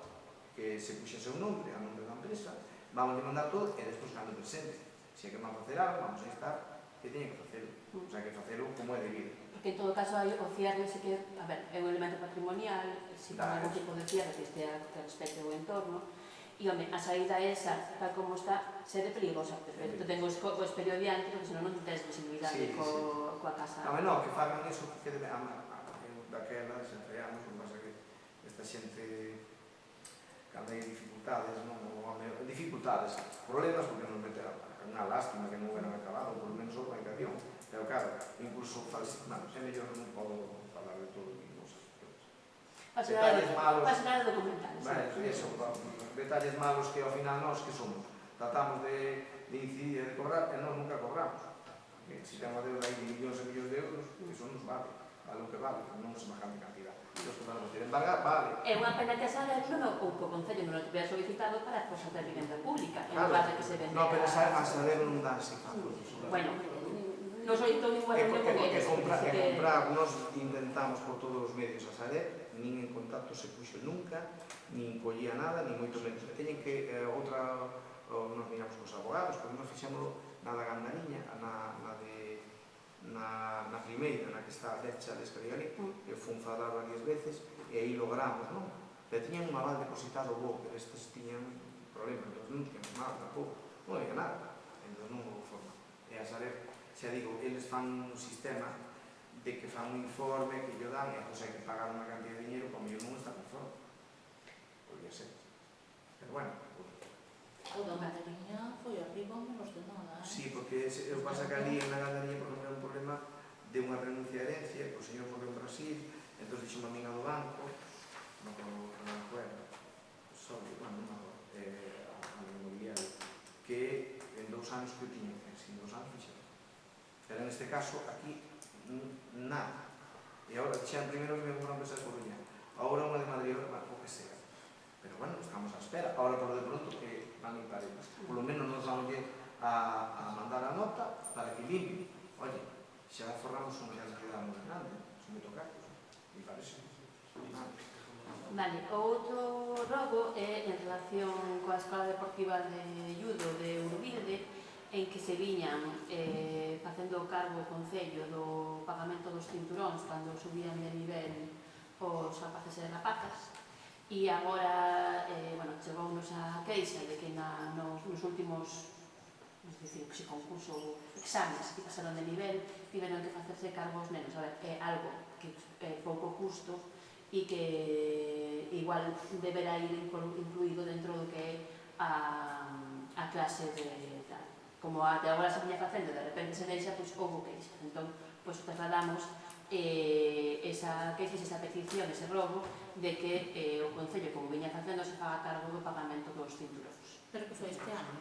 que se puxe o seu nombre, a nombre da empresa, vamos a mandar todo e despois cando presente. Se é que vamos a facer algo, vamos a instar que teñen que facelo, o sea, que facelo como é debido. Porque en todo caso hai o cierre, sí que, a ver, é un elemento patrimonial, si con algún tipo de cierre que estea que respecte o entorno, e, home, a saída esa, tal como está, sede peligrosa, pero ten o espello diante, porque senón non tens visibilidade coa casa. Non, que fagan eso, que debe daquela, se enfriamos, o que pasa que esta xente cando hai dificultades, non? Dificultades, problemas, porque nos mete unha lástima que non hubieran acabado, por lo menos a organización. Pero claro, incluso é mellor non podo falar de todo e cosas. Detalles malos... Pasa nada documental. Detalles malos que ao final nós que somos. Tratamos de incidir e de cobrar e nós nunca cobramos. Se ten unha deuda aí de millóns e millóns de euros, iso nos vale. Vale o que vale, non se bajan de cantidad. Os que vamos a ter embargar, vale. É unha pena que a Saré non o Concello non o tivera solicitado para cosas de vivenda pública, en lugar de que se vende... Non, pero a Saré non dá así. Bueno, non solicitou ninguna reunión con eles. Comprar, nos intentamos por todos os medios a Saré, nin en contacto se puxo nunca, nin collía nada, nin moito menos. Teñen que outra, nos miramos cos abogados, porque nos fixémoslo na da Gandariña, na primeira, na que está a derecha de Escarigalí, que fun falar varias veces, e aí logramos, non? Pero tiñan un aval depositado bo, pero estes tiñan problemas, non tiñan nada tampouco, non había nada, entón non houve forma. E a Saré, xa digo, eles fan un sistema de que fan un informe que lle dan e hai que pagar unha cantidad de dinero para mellor non está conforme. Podría ser. Pero bueno, O da Madariña foi arriba menos de nada, Sí, porque eu pasa que ali en la ganadería, por exemplo, é un problema de unha renuncia a herencia, que o señor morreu en Brasil, entón dixo unha amiga do banco, non recuerdo, a inmobiliario, que en 2 anos que eu tiña, en 2 anos fixera. Pero neste caso, aquí, nada. E agora, xa en primeiro que me comprou unha empresa de Coruña, agora unha de Madrid, o que sea. Pero bueno, estamos a espera. Ahora, por de pronto, que van a ir para ellos. Por lo menos nos vamos a mandar a nota para que limpie. Oye, xa forramos unha que queda moi grande, son moito cartos, me parece. Vale, o outro rogo é en relación coa Escola Deportiva de Judo de Urbilde, en que se viñan facendo cargo o Concello do pagamento dos cinturóns cando subían de nivel os rapaces e rapazas, e agora, chegounos a queixa de que nos últimos, es dicir, que se concurso exames que pasaron de nivel, tiveron que facerse cargo os nenos. A ver, é algo que é pouco custo e que igual deberá ir incluído dentro do que é a clase de tal. Como até agora se viña facendo, de repente se deixa, pois houve queixa. Entón, pois trasladamos esa queixa, esa petición, ese rogo de que o Concello, como viña facendo, se faga cargo do pagamento dos cinturóns. Pero que foi este ano.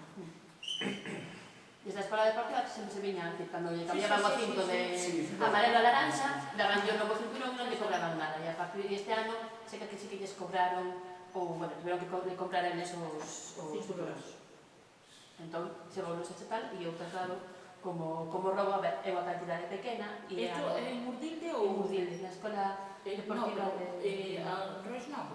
Desde a Escola Deportiva sempre se viña, cando lle cambiaban o cinto de amarelo a laranxa, daban yo novo cinturón e non lle cobraban nada. E a partir de este ano, sei que sí que lles cobraron, ou, bueno, tiveron que comprar en esos cinturóns. Entón, chegou-nos a checar e eu traslado como robo, a ver, é unha cantidade pequena. Isto é en Urdilde ou? En Urdilde, na Escola Deportiva de... A Reis non?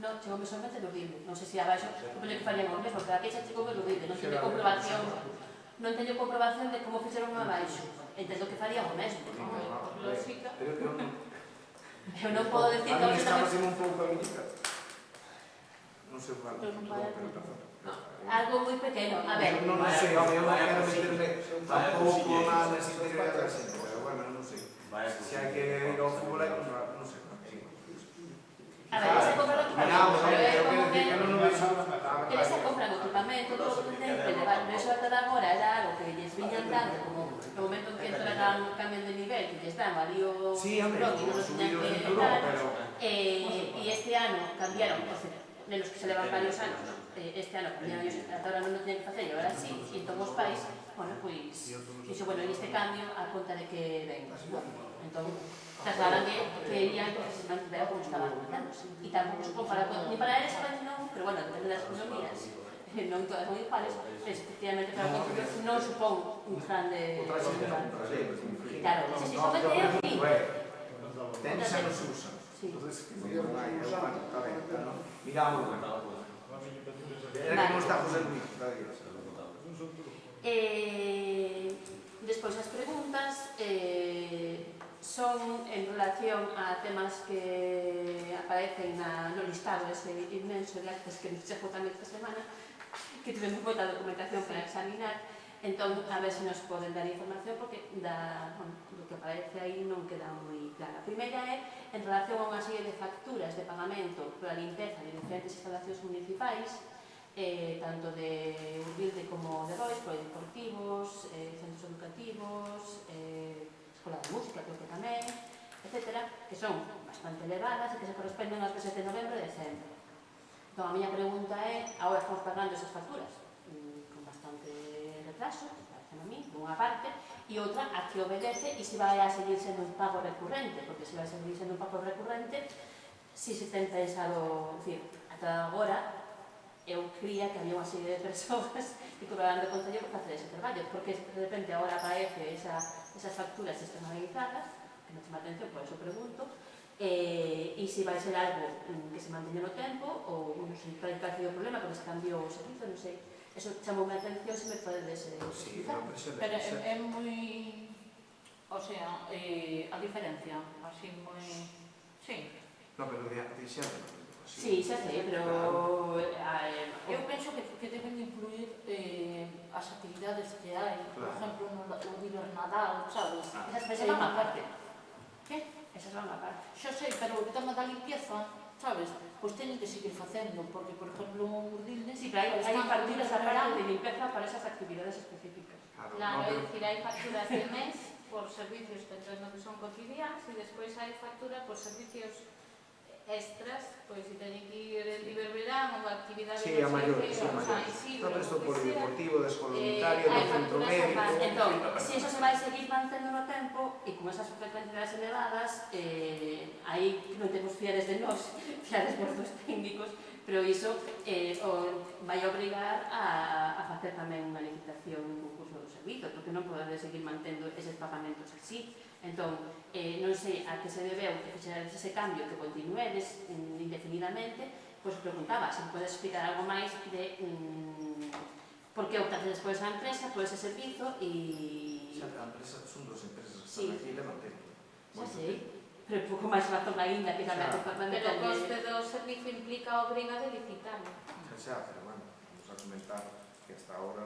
Non, chegoume solamente do Urdilde. Non sei se abaixo, supoño que faríamos o mesmo, pero a queixa chegoume do Urdilde, non teño comprobación. Non teño comprobación de como fixeron abaixo. Entendo que farían o mesmo. Lógica. Eu non podo decir... A mí está facendo un pouco a mítica. Non sei qual. Algo moi pequeno. A ver... Non sei, eu non quero meterme tampouco na interioridade da xente, pero bueno, non sei. Se hai que ir ao fútbol, non sei. A ver, eles se compran o equipamento, pero é como que... Eles se compran o equipamento, todo o que ten que levar. Pero eso ata agora era algo que lles viñan dando, como no momento en que entraran cambian de nivel, que lles dan ali o cinturón e non os tiñan que dar. E este ano cambiaron, nenos que se levan varios anos, este ano cambiaron, ata ahora non o teñen que facer, e agora sí, e entón os pais, bueno, pois, dixo, bueno, en este cambio, a conta de que ven. Entón, trasladan que querían que se mantivera como estaban tratándose. E tampouco se compara, ni para eles, non, pero bueno, depende das economías, non todas son iguales, pero efectivamente para o concello non supón un grande... Claro, ese sí somente é o fin. Tenis xa non se usan. Miramos. Era que non está José Luis. Despois as preguntas son en relación a temas que aparecen no listado ese inmenso de actas que nos chegou tamén esta semana, que tivemos moita documentación para examinar. Entón, a ver se nos poden dar información, porque do que aparece aí non queda moi clara. A primeira é en relación a unha serie de facturas de pagamento pola limpeza de diferentes instalacións municipais, tanto de Urbilde como de Rois, polideportivos, centros educativos, escola de música, creo que tamén, etc., que son bastante elevadas e que se corresponden aos meses de novembro e decembro. Entón, a miña pregunta é, agora estamos pagando esas facturas con bastante retraso, parece a mí, dunha parte, e outra a que obedece e se vai a seguir sendo un pago recurrente, porque se vai a seguir sendo un pago recurrente, si se ten pensado, decir, ata agora, eu cría que había unha serie de persoas que cobraban do Concello por facer ese traballo, porque de repente agora aparece esas facturas externalizadas, que non chama atención, por eso pregunto, e se vai ser algo que se manteña no tempo, ou non sei, para que sido o problema, porque se cambiou o servizo, non sei, eso chamou a atención, se me podedes explicar. Pero é moi... O sea, a diferencia, así moi... Sí. No, pero dixendo. Sí, xa sei, pero... Eu penso que deben incluir as actividades que hai, por exemplo, no Ibernadal, sabes? Esas van a parte. Que? Esas van a parte. Xa sei, pero o tema da limpieza, sabes? Pois teñen que seguir facendo, porque, por exemplo, en Urdilde... Sí, pero hai facturas aparte de limpeza para esas actividades específicas. Claro, é dicir, hai facturas de mes por servicios que entendo que son cotidianos e despois hai factura por servicios extras, pois se teñen que ir en Iberverán ou actividade Sí, a maiores, sí, a maiores. No, pero isto polideportivo, de escola unitaria, do centro médico... Entón, se iso se vai seguir mantendo no tempo e con esas frecuencias elevadas, aí non temos fiares de nós, fiares dos técnicos, pero iso vai obrigar a facer tamén unha licitación, un curso do servizo, porque non podedes seguir mantendo eses pagamentos así. Entón, non sei a que se debeu que fixeras ese cambio que continuedes indefinidamente, pois preguntaba se me podes explicar algo máis de por que optaste despois a empresa, por ese servizo e... Xa, a empresa son dos empresas que están aquí levan tempo. Xa sei, pero un pouco máis razón ainda que tamén Pero o coste do servizo implica a obriga de licitarlo. Xa, pero bueno, vamos a comentar que hasta ahora,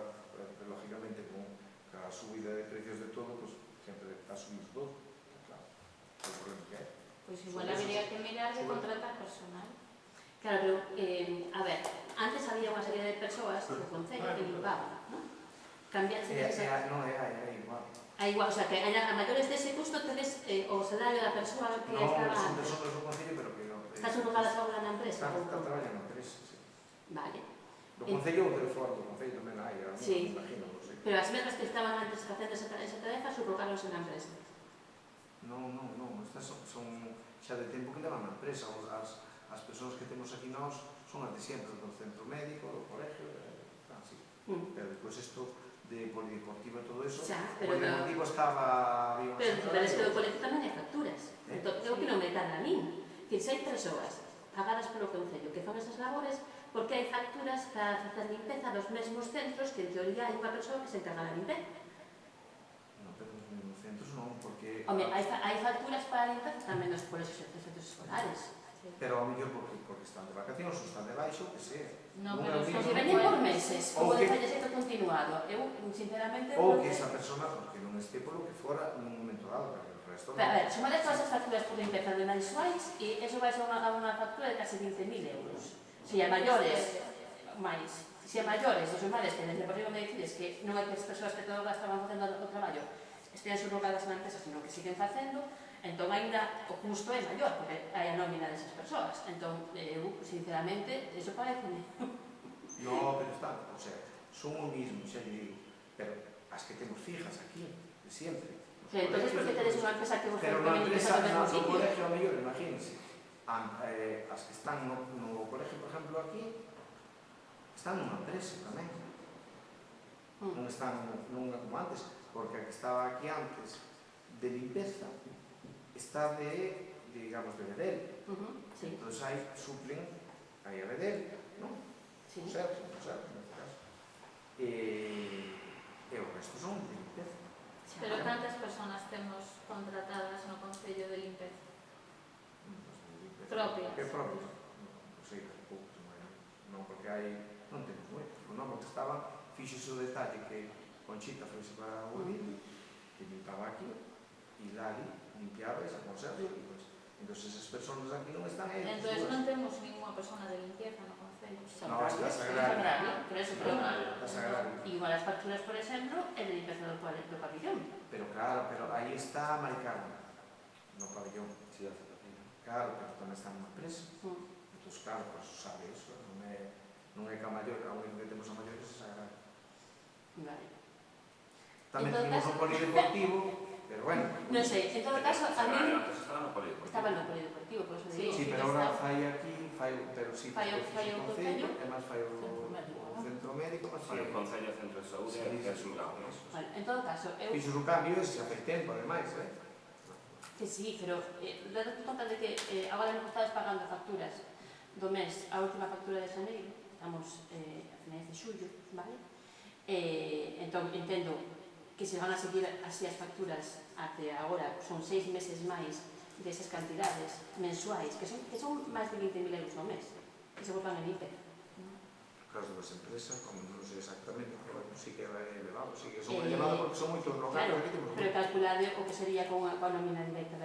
lógicamente, con a subida de precios de todo, pues sempre ha subido todo, claro, o problema que hai. Pois igual habría que mirar de contratar personal. Claro, pero, a ver, antes había unha serie de persoas do Concello que limpaban, non? Cambiarse esa... Non, é igual. É igual, o sea, que a maiores dese custo tedes o salario da persoa que estaba Non, son antes. persoas do Concello, pero que non... Estás subrogadas agora na empresa? Está traballando na empresa, sí. Vale. Do Concello ou de fora do Concello tamén hai, Sí. imagino, non sei. Pero as mesmas que estaban antes facendo esa tarefa subrogáronse na empresa. Non, estas son xa de tempo que levan na empresa. As persoas que temos aquí nós son as de sempre, do centro médico, do colegio, así. Pero depois isto de polideportivo e todo eso, o polideportivo estaba... Pero es que do colectivo tamén hai facturas. Entón, é o que non me tarda a min. Que se hai persoas pagadas polo Concello que fan esas labores, porque hai facturas para facer limpeza dos mesmos centros que en teoría hai unha persoa que se encarga da limpeza. Non, pero nos mesmos centros non, porque... Home, hai facturas para limpeza tamén nos colegios e centros escolares. Pero ao mellor porque están de vacacións ou están de baixo, que sea. Non, pero Se veñen por meses, como de fallecito continuado, eu, sinceramente... Ou que esa persona, porque non este polo que fora nun momento dado, pero o resto non. A ver, sumades todas as facturas por limpeza de mensuais e eso vai ser unha factura de casi 15.000 euros. Se a maiores, máis, se a maiores, os sumades que desde por me decides que non é que as persoas que todas estaban facendo o traballo estén subrogadas na empresa, sino que siguen facendo, entón ainda o custo é maior, porque hai a nómina desas persoas. Entón, eu, sinceramente, eso parece... No, pero está, o sea, son o mismo, xa lle digo, pero as que temos fijas aquí, de siempre. Entón, por que tedes unha empresa que vos pero fai unha empresa do mesmo no sitio? colegio, a mellor, imagínense, as que están no colegio, por exemplo, aquí, están nunha empresa tamén. Non están nunha como antes, porque a que estaba aquí antes de limpeza está de, digamos, de Bedel. Entón, aí suplen, aí a Bedel, non? O Sergio, neste caso. E o resto son de limpeza. Pero cantas personas temos contratadas no Concello de limpeza? Propias. Que propias? Non sei, poucos, non, porque hai, non temos moitos, non, porque estaban, fixose o detalle que Conchita foise para o vídeo, que limpaba aquí, e Lali limpiaba esa conserva, e pues, entón esas personas aquí non están aí. Entón non temos ninguna persona de limpieza no Concello. No, está sagrario. Por eso, pero... Está sagrario. Igual as facturas, por exemplo, é de limpeza do pabellón. Pero claro, pero aí está Mari Carmen, no pabellón. Sí, hace la pena. Claro, pero tamén está nunha empresa. Entón, claro, pues sabe eso, non é que a maior, a única que temos a maior é sagrario. Vale. Tamén temos un polideportivo, pero bueno. Non sei, en todo caso, a mí... Estaba no polideportivo. Estaba no polideportivo, por eso digo. Sí, pero ahora fai aquí, pero sí, Fai o Concello, e máis fai o centro médico, máis Fai o Concello Centro de Saúde e é xulgado. Vale, en todo caso, eu... Fixo o cambio e xa fai tempo, ademais, Que sí, pero date conta de que agora nos estades pagando facturas do mes, a última factura de xaneiro, estamos a finais de xullo, vale? Entón, entendo que se van a seguir así as facturas até agora, son 6 meses máis desas cantidades mensuais, que son máis de 20.000 euros ao mes, que se volvan en IPE. Caso das empresas, como non sei exactamente, pero bueno, sí que é elevado, sí que son elevados porque son moitos locais, Claro, aquí temos pero calculade o que sería con a nómina directa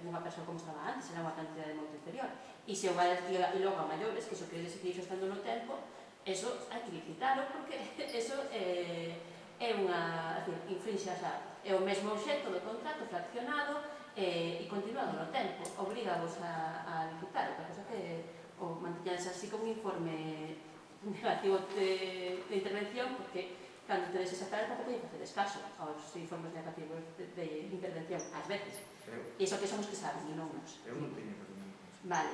dunha persoa como estaba antes, era unha cantidade moito inferior. E se o vai e logo a maiores, que iso quere seguir estando no tempo, Eso hai que licitalo porque eso é unha, infrinxe, é o mesmo obxecto do contrato fraccionado e continuado no tempo, obrigavos a licitar, outra cosa que o manteñades así como un informe negativo de intervención, porque cando tedes esa tarea tampouco hai que facedes caso aos informes negativos de intervención, ás veces. E iso que son os que saben, e non nos. Eu non teño que tener. Vale.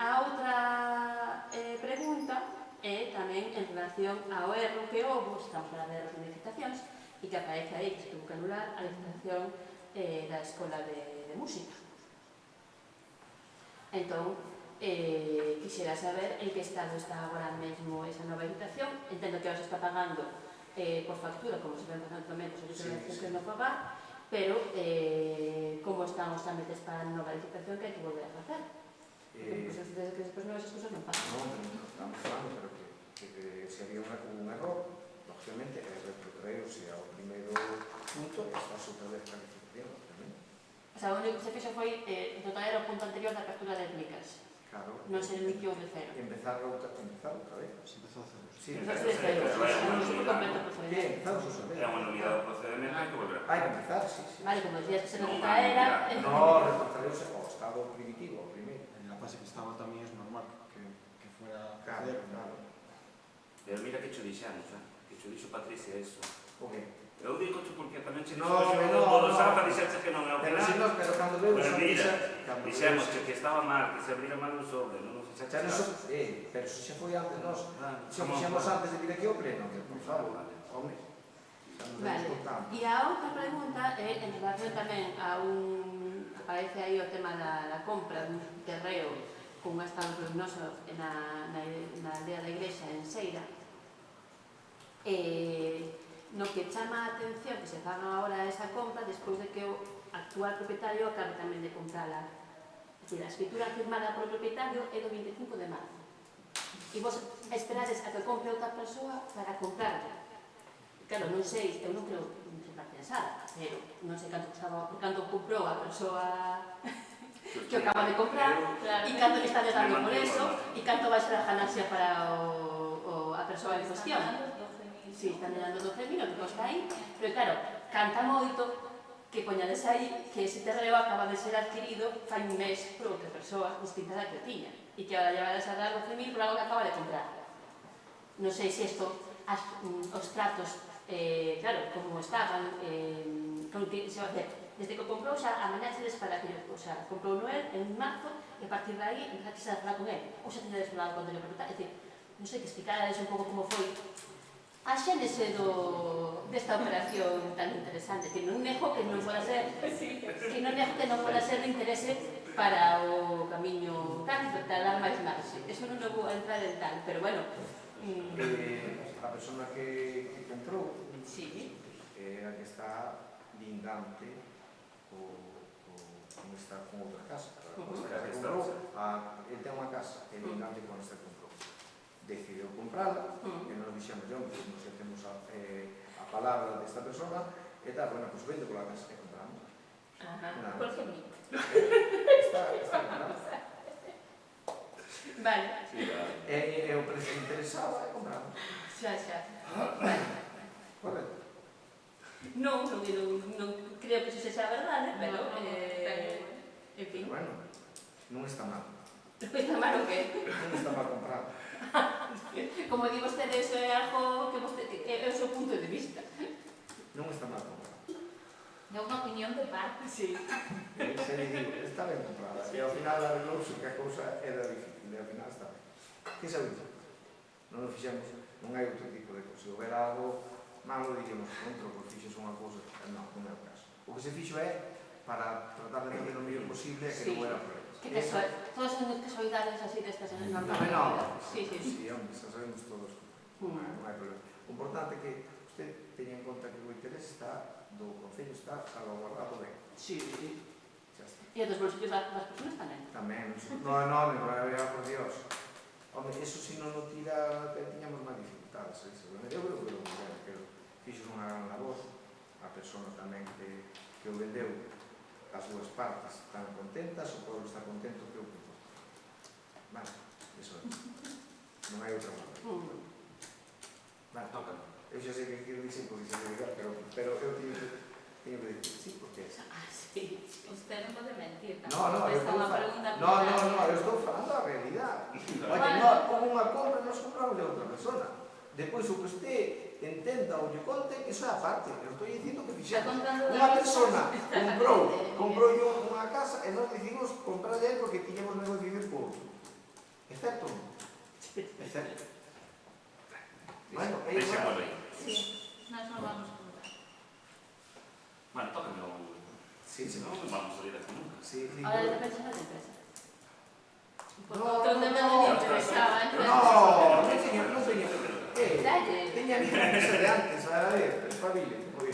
A outra pregunta é tamén en relación ao erro que houve, estamos a ver as licitacións, e que aparece aí que se tuvo que anular a licitación da Escola de Música. Entón, quixera saber en que estado está agora mesmo esa nova licitación. Entendo que ahora se está pagando por factura, como se ven pagando tamén os servicios que non pagar, pero como están os trámites para a nova licitación que hai que volver a facer? Porque que despois novas cosas non pasan. Non, estamos falando, pero que se había un error, lógicamente, retrotraerse ao primeiro punto e está outra vez a licitación, obviamente. O sea, o único que se fixo foi retrotraer o punto anterior da apertura de réplicas. Claro. Non se emitiu de cero. Empezar outra vez. Se empezou a cero. Sí, Empezou de cero. Non se completo o procedimento. Empezamos outra vez. É unha nulidade do procedimento, hai que volver. Hai que empezar, sí. Vale, como decías que se retrotraera... No, retrotraerse ao estado primitivo, ao primeiro. En la fase que estaba tamén é normal que fuera a Claro, cero. claro. Pero mira que cho dixemos, que cho dixo Patricia eso. O que? Eu digo porque tamén che No, dixo no, todo no. Sarfa dixerche que non é o Pero final. si no, pero cando veo Pero esa mira, cando dixemos veo- que estaba mal, que se abría mal o sobre, non nos fixaste Pero caso. eso xa foi antes nós. Xa Como- fixemos antes de vir aquí ao pleno, que por favor, home. Xa nos Vale, descontamos. e a outra pregunta é en relación tamén a aparece aí o tema da compra dun terreo con un estado ruinoso na aldea da Igrexa en Seira, no que chama a atención que se faga agora esa compra despois de que o actual propietario acabe tamén de comprala. É dicir, a escritura firmada polo propietario é do 25 de marzo. E vos esperades a que compre outra persoa para comprarla. Claro, non sei, eu non creo que para pensar, pero non sei canto comprou a persoa que acaba de comprar, e canto le está dando por eso, e canto vai ser a ganancia para a persoa en cuestión. Si, están dando 12.000, o que costa aí, pero claro, canta moito que poñades aí que ese terreo acaba de ser adquirido fai un mes por outra persoa distinta da que tiña, e que agora llevades a dar 12.000 por algo que acaba de comprar. Non sei se isto, os tratos, claro, como estaban, con que se va a hacer, desde que o comprou xa amañáxeles para que, o sea, comprou Noel en marzo, e a partir de aí empezaxes a falar con él, ou xa teñades falado con Antonio Perruta, é dicir, non sei, que explicarades un pouco como foi a xénese desta operación tan interesante, que non nego que non poda ser de interese para o camiño tráfico, para dar máis marxe. Eso non vou a entrar en tal, pero bueno. A persona que comprou Sí. é a que está lindante con esta con outra casa. Ele ten unha casa, é lindante con esta que comprou. Decidiu comprala, e nos dixemos, nos temos a palabra desta persona, e tal, bueno, pues vende pola casa, e compramos. Por que mi? Está comprada. Vale. E o precio interesado, e compramos. Xa. Correcto. Non creo que iso sexa verdade, pero, en fin. Bueno, non está mal. Está mal o que? Non está mal comprado. Como di vostede, iso é algo que é o seu punto de vista. Non está mal comprado. É unha opinión de parte. Sí. Se lle digo, está ben comprada. E ao final arreglouse que a cousa era difícil, e ao final está ben. Que sabe iso? Non o fixemos, non hai outro tipo de cousa. Se houver algo malo, diríamos contra, porque fixes unha cousa. Non é o caso. O que se fixo é para tratar de fazer o mellor posible e que non era problema. Que todas son casualidades así destas en Non, normal. non. Sí. Sí, hombre, xa sabemos todos. Non hai problema. O importante é que usted teña en conta que o interés do Concello está salvaguardado ben. Sí. Xa está. E dos bolsillos das personas tamén. Tamén, non é enorme, por Dios. Home, eso si non o tira, tiñamos máis dificultades, seguramente. Eu creo que fixo unha gran labor, a persona tamén que o vendeu, as dúas partes están contentas, o pueblo está contento, que o que vale, eso é. Non hai outra maneira. Vale, Tócame. eu xa sei que quero dicir porque xa sei que pero eu teño que dicir sí, porque Ah, sí. Usted non pode mentir. No, eu Esta é estou unha pregunta eu estou falando a realidade. Oye, como unha compra nos compramos de outra persona. Depois o que usted entenda ou lle conte, iso é a parte. Eu estou dicindo que fixemos. Unha persona comprou unha casa e nós decidimos comprar de él porque tiñamos negociación por outro. É certo? É certo. Bueno, Deixémoslo aí. Sí, nós non vamos a contar. Bueno, tócame o... Sí, Non vamos a salir aquí nunca. Sí, Ahora es de persona de empresa. Outro tema non me interesaba. No, teña Dalle. eso de antes, a ver, espabile. Porque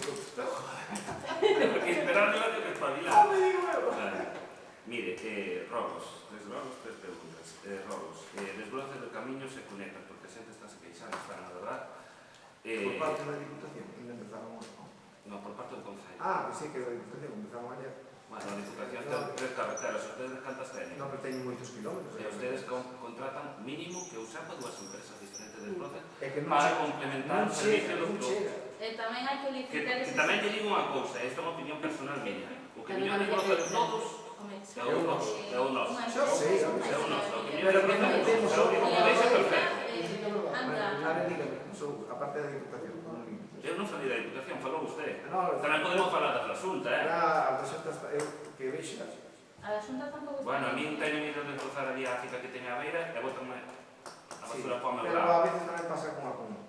esperar no que espabilar. Mire, robos. Tres preguntas. Robos. Desbroces de camiños e cunetas, porque a xente está se queixando, está na verdad. Por parte da Diputación, ainda empezamos. No, por parte do Concello. Pues sí, que da Diputación, empezamos ayer. Bueno, a Diputación ten tres carreteras, ustedes cantas teñen? No, pero teñen moitos kilómetros. E ustedes contratan mínimo que eu sepa dúas empresas diferentes de desbroces É que non para complementar o servicio do chega. Tamén hai que licitar que tamén lle digo unha cousa, esta é unha opinión personal miña. O que mellor desbroza de todos é o noso. É o noso. Xa sei, É o noso. O que Pero mellor que non desbroza temos é o que deixa perfecto. A ver, dígame, a parte da Diputación, non límites. Eu non falei da Diputación, falou usted. No, Tamén podemos falar da Asunta, a Xunta que vexa. A Xunta tampouco... Bueno, a mí teño ido de cruzar ali a fica que teña a beira e botanme a basura para o meu Pero lado. a veces tamén pasa con a común.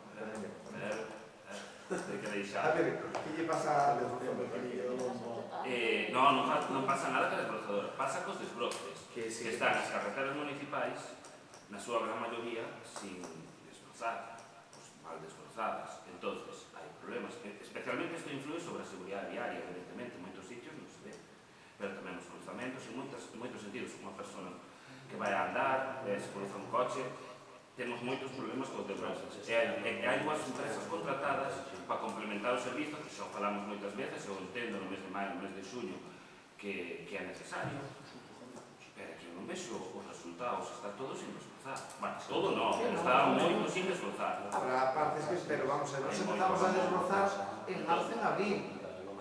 Hai que A deixar. ver, que lle pasa a Non pasa nada que a desbrozadora. Pasa cos desbroces que están as carreteras municipais, na súa gran maioría, sin desbrozar, mal desbrozadas. Entonces, hai problemas. Especialmente isto influe sobre a seguridade viaria, evidentemente, en moitos sitios non se ve. Pero tamén os cruzamentos, en moitos sentidos, unha persona que vai a andar, se cruza un coche, temos moitos problemas con os desbrozes. E hai dúas empresas contratadas para complementar o servizo, que xa falamos moitas veces, eu entendo no mes de maio, no mes de xuño, que é necesario, pero que eu non vexo os resultados, está todo sin desbrozar. Bueno, todo non, pero está moito sin desbrozar. Habrá partes que, pero vamos a ver, nos empezamos a desbrozar en marzo, en abril.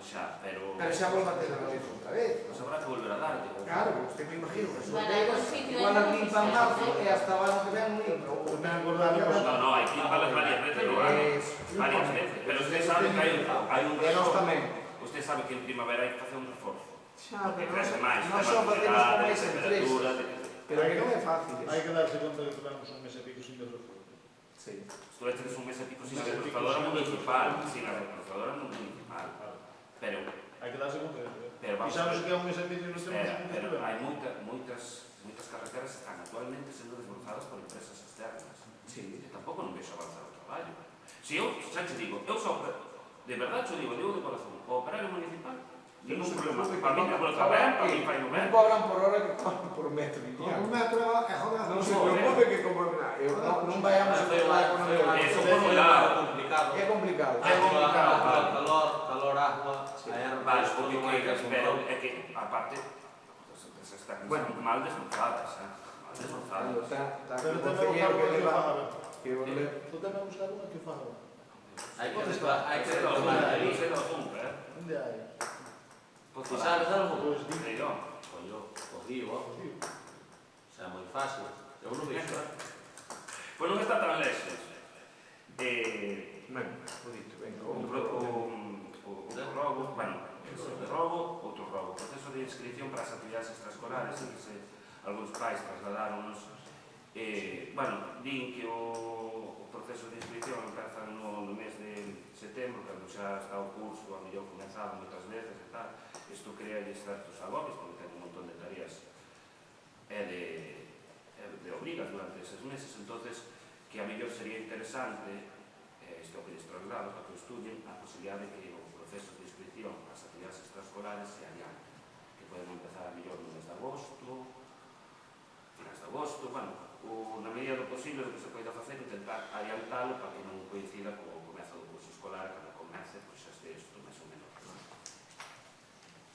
Xa, pero xa volve a ter a vez outra vez. pues habrá que volver a darle. Claro, usted me imagino que os Bueno, bodegas algún sitio igual hai as que limpan limpiar, marzo e hasta o ano que ven non limpan. No, hai que limparlas varias veces no ano. Varias veces. Pero usted sabe que hai un reforzo. Usted sabe que en primavera hai que facer un reforzo. Xa, Que pero crece máis, non só facemos con máis temperatura, empresas. Pero que non é fácil. Hai que darse conta que tivemos un mes e pico sin desbrozar. Sí. Estuvestes un mes e pico sin a desbrozadora municipal, sin a desbrozadora municipal. Pero Hai que darse conta de Pero vamos e sabes a ver. que é un mes e pico e non temos Pero ningún hai moitas carreteras que están actualmente sendo desbrozadas por empresas externas. Sí. Eu tampouco non vexo avanzar o traballo. Se eu, xa te digo, eu só, de verdade, te digo de corazón, o operario municipal, ningún problema. Para mí desbroza ben, para mí fai no ben. Non cobran por hora que cobran por metro. Un metro é joder. Non se preocupe que como non vayamos a falar con el. Eso por un lado. É complicado. É complicado. Calor, agua, Vale, pero é que, aparte, as empresas están mal desbrozadas, mal desbrozadas. Pero O temos concelleiro que que leva faga. que volver. Tu temos que buscar unha que faga. hai que Non retomar aí. sei do asunto, Onde hai? Ti sabes algo? Pois di. Sei yo. O río, xa moi fácil. Eu non vexo, Pois non está tan lexos. Ben, o dito, venga. Outro robo, proceso de inscripción para as actividades extraescolares, en que algúns pais trasladáronos, din que o proceso de inscripción empeza no mes de setembro, cando xa está o curso, a mellor comenzado moitas veces e tal. Isto crea certos agobios, porque ten un montón de tareas e de obrigas durante eses meses, entonces que a mellor sería interesante, isto que lles traslado, para que estudien a posibilidade de que o proceso de inscripción ás actividades extraescolares se adiante, que poden empezar a mellor no mes de agosto, finais de agosto, na medida do posible, o que se poida facer, intentar adiantalo para que non coincida co comezo do curso escolar, cando comece, pois xa este isto máis ou menos.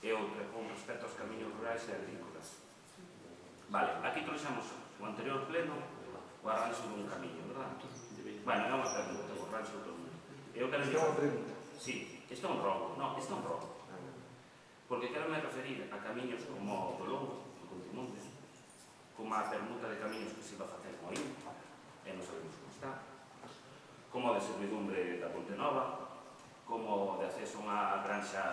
E outra, con respecto aos camiños rurais e agrícolas. Vale, aquí trouxemos o anterior pleno, o arranxo dun camiño, verdad? Bueno, é unha pregunta, o arranxo dun camiño. Eu quero Isto é unha pregunta. Sí, isto é un robo. Non, isto é un robo. Porque quero me referir a camiños como o Colombo, o Contimonte, como a permuta de camiños que se iba a facer en Moín, e non sabemos como está, como de servidumbre da Ponte Nova, como de acceso a unha granxa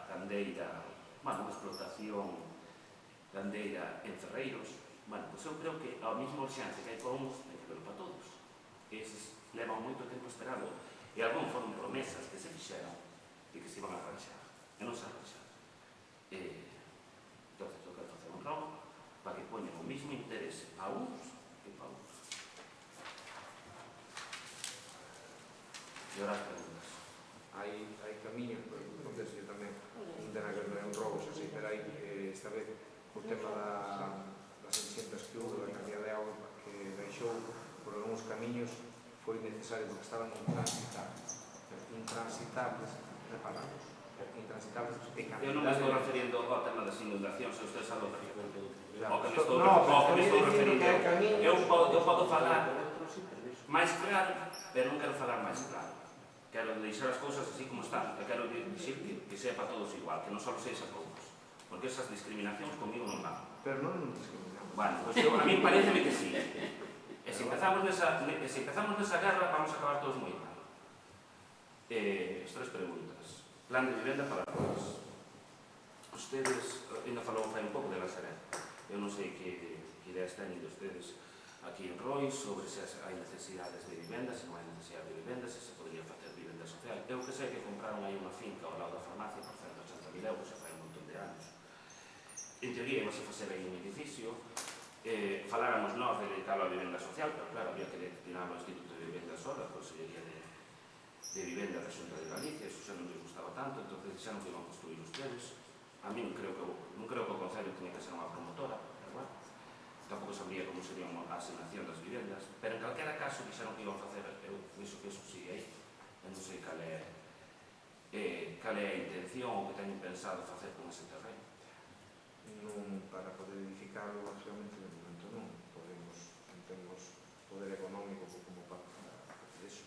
gandeira, bueno, unha explotación gandeira en Ferreiros. Bueno, pois eu creo que a mesma urxencia que hai para uns, hai que verlo para todos. Eses levan moito tempo esperado e algún foron promesas que se fixeron e que se iban a arranxar, e non se arranxaron. Entón, eu quero facer un robo para que poñan o mesmo interese a uns que para outros. E ahora as preguntas. Hai camiños, contesto tamén, non ten a ver con un robo, xa sei, pero hai, esta vez, o tema das enxentas que houve, da cantidad de agua que deixou por algúns camiños, foi necesario porque estaban intransitables, reparados, intransitables e cantidad. Eu non me estou referindo ao tema das inundacións, se usted sabe o que me estou referindo. Eu podo falar máis claro, pero non quero falar máis claro. Quero deixar as cousas así como están, e quero dicir que sea para todos igual, que non só sexa para uns, porque esas discriminacións comigo non van. Pero non discriminamos. Bueno, pues a mí pareceme que sí. E se empezamos nesa guerra, vamos a acabar todos moi mal. As tres preguntas. Plan de vivenda para todos. Ustedes, ainda falou fai un pouco de la Serena. Eu non sei que ideas teñen de ustedes aquí en Rois sobre se hai necesidades de vivenda, se non hai necesidade de vivenda, se se podría facer vivenda social. Eu que sei que compraron aí unha finca ao lado da farmacia por 180.000 euros, xa fai un montón de anos. En teoría, íbamos a facer aí un edificio, faláramos nós de dedicalo a vivenda social, pero claro, había que destinar ao Instituto de Vivenda sola, a Consellería de Vivenda da Xunta de Galicia, eso xa non les gustaba tanto, entón xa non que iban construir ustedes. A mí non creo que o Concello tenía que ser unha promotora, pero bueno, tampouco sabría como sería a asignación das vivendas, pero en calquera caso dixeron que iban a facer, eu penso que eso sigue aí, eu non sei cal é a intención ou que teñen pensado facer con ese terreno. Non, para poder edificarlo, básicamente, de momento non temos poder económico como para facer eso.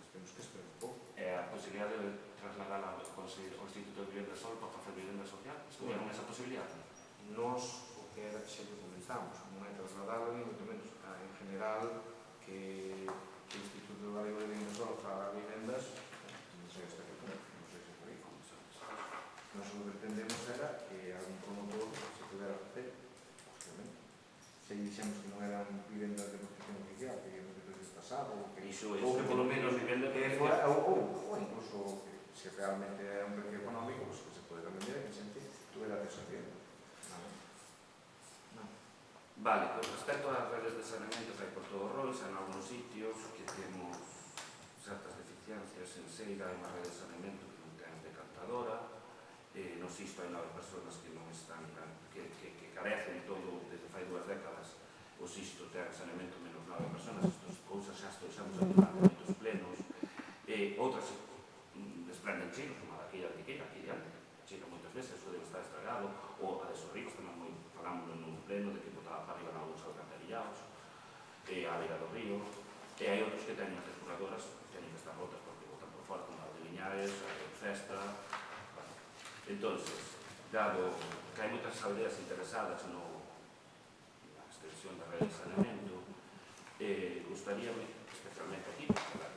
Temos que esperar un pouco. A posibilidade de trasladar ao Instituto de Vivenda Sol para facer vivenda social? Estudiaron esa posibilidade? Nos, o que era que xa lle comentamos, non é trasladarlo, ni moito menos, en general, que o Instituto Galego de Vivenda Sol faga vivendas, non sei hasta que punto, non sei se por aí. Nós o que pretendemos era que algún promotor se pudera facer, obviamente. Se dixemos que non eran vivendas de protección oficial, que íamos de despasado, ou que polo menos vivenda que fora, ou incluso que se realmente é un precio económico, pues que se podera vender e que xente tuvera acceso a vivienda. Vale, con respecto ás redes de saneamento que hai por todo o Rois, en algúns sitios que temos certas deficiencias en Seira, hai unha rede de saneamento que non ten decantadora, no Sisto hai 9 persoas que non están, que carecen todo, desde fai 2 décadas, o Sisto ten saneamento menos 9 persoas, estas cousas xa estou durante moitos plenos, outras desprenden cheiros, como a daqui de Antiqueira, aquí diante, cheiro moitas veces, o debe estar estragado, ou a de Sorricos, tamén falamos nun pleno de que botaba para arriba algúns alcantarillados, a beira do río, e hai outros que teñen as depuradoras, teñen que estar rotas porque botan por fora, como a de Viñares, a de Festa. Entonces, dado que hai moitas aldeas interesadas na extensión da rede de saneamento, gustaríame, especialmente aquí, porque la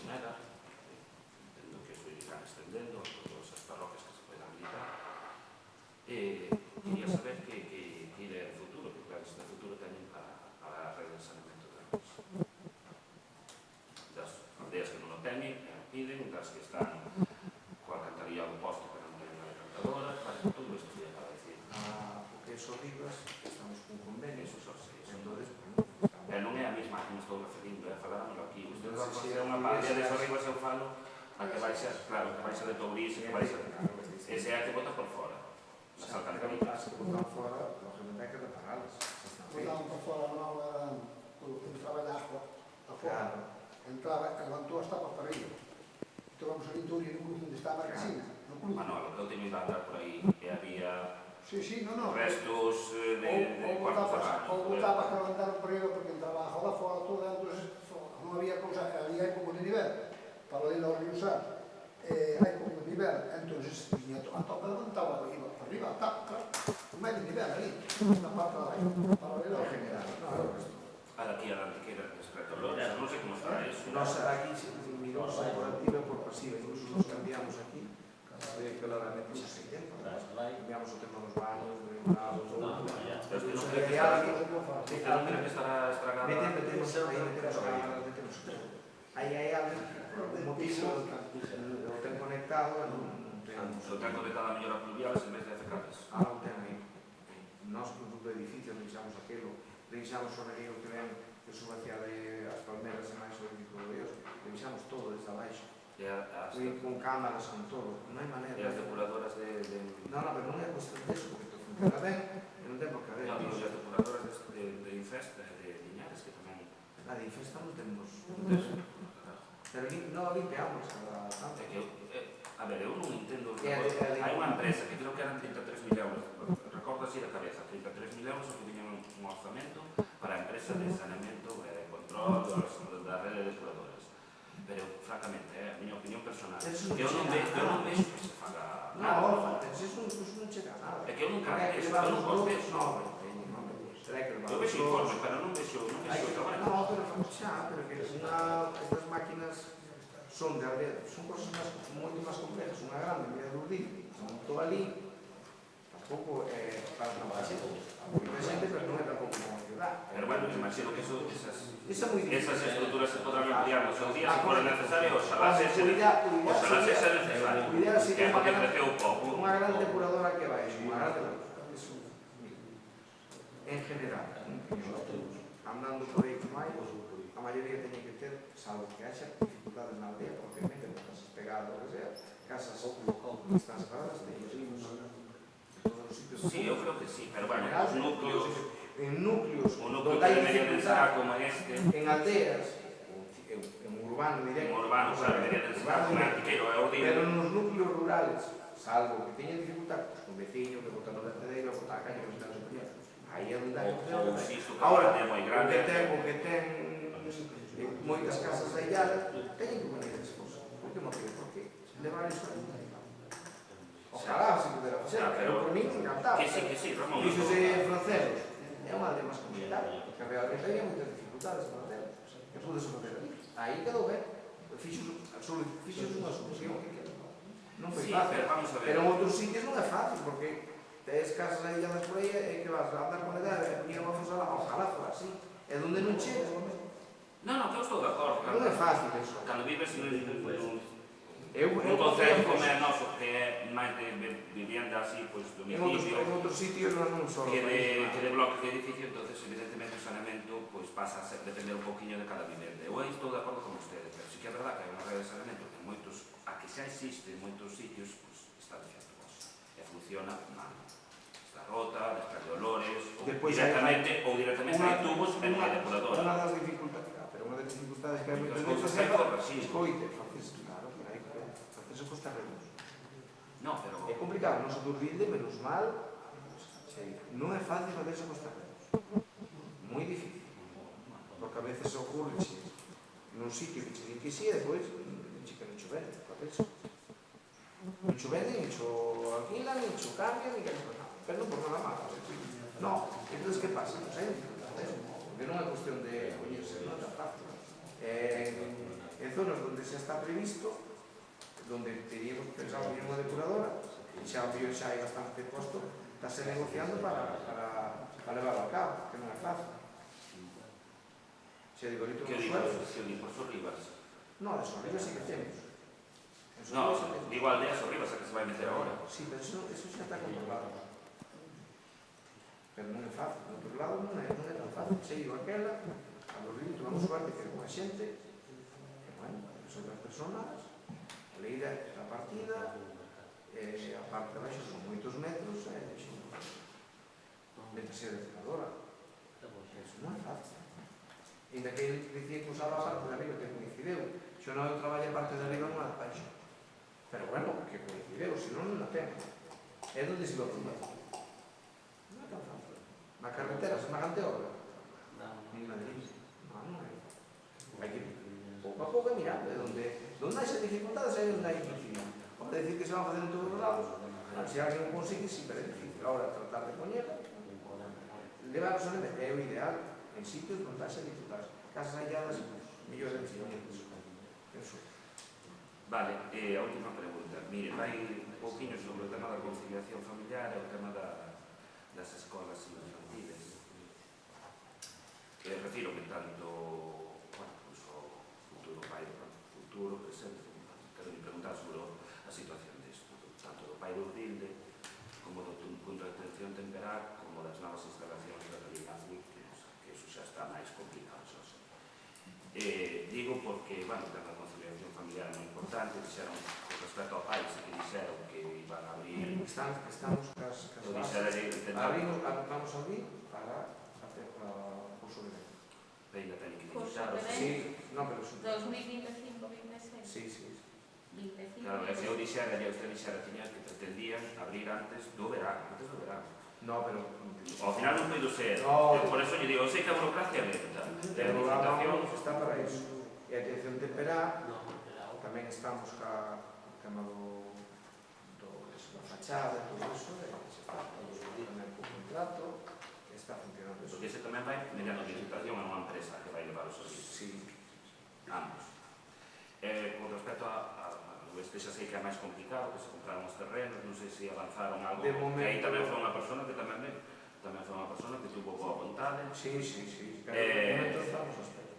Moneda, entendo que se irán extendendo a todas as parroquias que se poden habilitar, quería saber que idea de futuro, que planes de futuro teñen para a rede de saneamento de Rois. Das aldeas que non o teñen, piden, das que están co alcantarillado posto que non teñen a decantadora, todo isto sería para decir. O que é Sorribas, estamos cun convenio, Eso só sei. entonces, Pero non é a mesma que me estou referindo, falámoslo aquí. Usted vai facer unha partida de Sorribas, eu falo a que vai ser, claro, que vai ser de Tourís, que vai ser... Ese é a que bota por fora. As alcantarillas. as que botan fora, lógicamente hai que reparalas. Botaban por fora non eran polo que entraba a agua afuera. Entraba, levantou as tapas para arriba. Entón vamos a Vinturia no cruce onde está a Marquesina, no cruce. Manolo, que eu teño ido a andar por aí e había Sí, no. restos de cuartos cerrados. Ou botaba que levantar por arriba porque entraba a joda fora toda, entonces non había cousa, ali hai pouco de nivel, para ali no río Sar, hai pouco de nivel, entonces viña a tope levantaba para arriba, claro, non hai de nivel ali, na parte de aí, para ali no general, Aquí a la antiquera, respecto a Lourdes, non sei como está eso. Nos aquí miramos por activa e por pasiva, incluso nos cambiamos aquí, que la metimos así dentro, cambiamos o tema dos baños, de un lado, todo. Pero es que no creo que estará estragada. Metemos cámaras, aí hai algo, un motivo, o ten conectado, non ten... O ten conectado a mellora pluvial en vez de FKs. Non ten aí. Nós, no grupo de edificios, revisamos aquilo, revisamos o regueiro que ven, que suba hacia as palmeras e máis o edificio de Dios, revisamos todo desde abaixo. Con cámaras, con todo, non hai maneira. E as depuradoras de... Non, pero non é cuestión de eso, porque todo funciona ben, e non ten por que haber. Non, digo, e as depuradoras de Infesta, de Liñares, que tamén... A de Infesta non temos... Pero non limpeamos cada tanto. A ver, eu non entendo... Hai unha empresa que creo que eran 33.000 euros, recordo así da cabeza, 33.000 euros o que viñan un orzamento para a empresa de saneamento e control da rede de depuradoras. Pero, francamente, a miña opinión personal, que eu non vexo que se faga nada. Non, eso non chega a nada. É que eu nunca vexo, eu non contesto. Eu vexo informes, pero non vexo o traballo. Non, pero xa, pero que estas máquinas son cosas moito máis complejas. Unha grande, en vez de urdir, se montou ali, tampouco para traballar xente, pero non é tampouco como ayudar. Pero bueno, imagino que esas estructuras se podrán ampliar no seu día se for necesario, oxalá sexa necesario. Que é porque creceu pouco. Unha gran depuradora que vai, unha gran depuradora. En general, andando por aí como hai, a maioría teñen que ter, salvo que haxa dificultades na aldea, porque meten casas pegadas, o que sea, casas que están separadas, teñen todos os sitios. Sí, eu creo que sí, pero bueno, os núcleos... En núcleos, o núcleo de medio densidade como este... En aldeas, en urbano directo. En urbano, claro, media densidade, como antiquero, é ordinario. Pero nos núcleos rurales, salvo que teñen dificultad, pues, con veciño que botan no vertedero, botan a caña que están superior. Aí é onde hai ahora, o que ten moitas casas ailladas, teñen que poner esas cosas. Por que motivo? Porque levar iso a ojalá se pudera facer, pero por mí encantado. Que sí, Ramón. Fíxose Francelos, é unha aldea máis comunitaria, porque realmente había moitas dificultades en Francelos, que pude facer ali. Aí quedou ben, fixos unha solución. Non foi fácil, pero en outros sitios non é fácil, porque tes casas ailladas por aí e que vas a andar con edad e poñer unha fosala, ojalá fora así. E onde non chegas, Non, que eu estou de acordo. Non é fácil eso. Cando vives un concepto como é noso, que é máis de vivienda así, pois, domicilio... En outros sitios non só. Que de bloques de edificio, entonces evidentemente o saneamento pasa a depender un poquinho de cada vivenda. Eu aí estou de acordo con ustedes, pero sí que é verdad que hai unha rede de saneamento que a que xa existe en moitos sitios, está defectuosa e funciona mal. Está rota, desprende olores, ou directamente hai tubos en a depuradora. Unha das dificultades que hai moitas veces é escoite, facerse costa reduz. É complicado, non se durrilde, menos mal, non é fácil facerse costa reduz. Moi difícil. Porque a veces ocurre nun sitio que che di que sí e depois que non cho vende, facerse. Non cho vende, non cho alquilan, non cho cambian, ni que non. Pero non por nada malo. No, entonces que pasa? Non sei, porque non é cuestión de poñerse, non é tan fácil. En zonas onde xa está previsto, donde teríamos pensado poñer unha depuradora, xa hai bastante costo, estáse negociando para levarlo a cabo, que non é fácil. Xa digo, ahorita que digo, por Sorribas? No, de Sorribas sí que temos. No, digo aldea Sorribas, a que se vai meter agora. Sí, pero eso xa está controlado. Pero non é fácil, do outro lado non é tan fácil. Xa digo, aquela, a los ríos, tomamos suerte que con a xente, que, bueno, son das personas, a leira é a partida, a parte de baixo son moitos metros, métase a depuradora. Eso non é fácil. Ainda que ele dicía que usaba a parte de arriba, que coincideu. Xo non eu traballo a parte de arriba, non a de baixo. Pero bueno, que coincideu, senón non a ten. É donde se va a probar. Na carretera, semejante obra. En Madrid. Non hai. Hai que pouco a pouco mirando, donde hai esas dificultades é onde hai difícil. Pode decir que se van a facer en todos os lados, se alguén o consigue, sí, pero é difícil. Ahora, tratar de poñela, levar os elementos, é o ideal, en sitios donde hai dificultades. Casas ailladas, millores de chilenos. Eso. Vale, a última pregunta. Mire, vai un pouquinho sobre o tema da conciliación familiar e o tema das escolas infantiles. Refiro que tanto, bueno, pues, o futuro pai, futuro, presente, quero preguntar sobre a situación disto, tanto do pai do Urdilde, como do punto de atención temperar, como das novas instalacións da Religazui, que eso xa está máis complicado. Digo porque, bueno, o tema da conciliación familiar é moi importante, dixeron, con respecto ao pai, que dixeron que iban a abrir... Estamos cas bases. Vamos a abrir para hacer o curso de verano. Venga, ten que Curso visitar. de Sí, no, pero... 2025-26. Sí, sí. 25. claro, é que eu dixera, e usted dixera, tiña que pretendían abrir antes do verano, No, pero... Ao final non puido ser, No. por eso lle digo, sei que a burocracia é lenta, Pero vamos, está para iso. E a atención temperá, tamén estamos ca tema da fachada e todo iso, e se está tamén co contrato, e está funcionando iso. porque ese tamén vai mediante licitación a unha empresa que vai levar os servicios. Sí. Ambos. Con respecto a este xa sei que é máis complicado, que se compraron os terrenos, non sei se avanzaron algo, De momento... que aí tamén foi unha persona que tamén foi unha persona que tuvo boa vontade. Sí, pero de momento estamos a espera.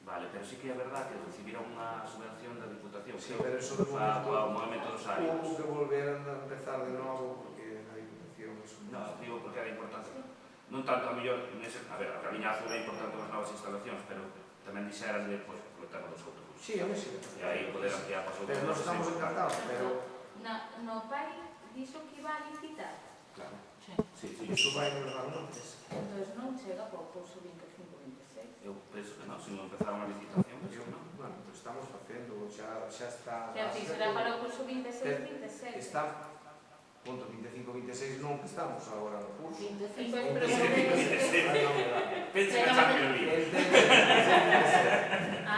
Vale, pero sí que é verdad que recibiron unha subvención da Diputación. Sí, pero eso de momento... Para o movimento dos áreas. Hubo que volver a empezar de novo, porque a Diputación es un... No, digo porque era importante. Non tanto a mellor, a ver, a Camiñazo era importante as novas instalacións, pero tamén dixeran de, pues, o tema dos autobuses. Sí, a ver, sí. E aí poder ampliar para os Pero non estamos encantados, pero... No pai dixo que iba a licitar. Claro. Sí. Sí. Iso vai no verano antes. Entón non chega para o curso 25-26. Eu penso que non, se non empezaron a licitación, penso que non. Bueno, pues estamos facendo, xa está... Quero dicir, será para o curso 26-27. Está, punto 25-26 non que estamos agora no curso. 25, Pensa pero que a Champions League.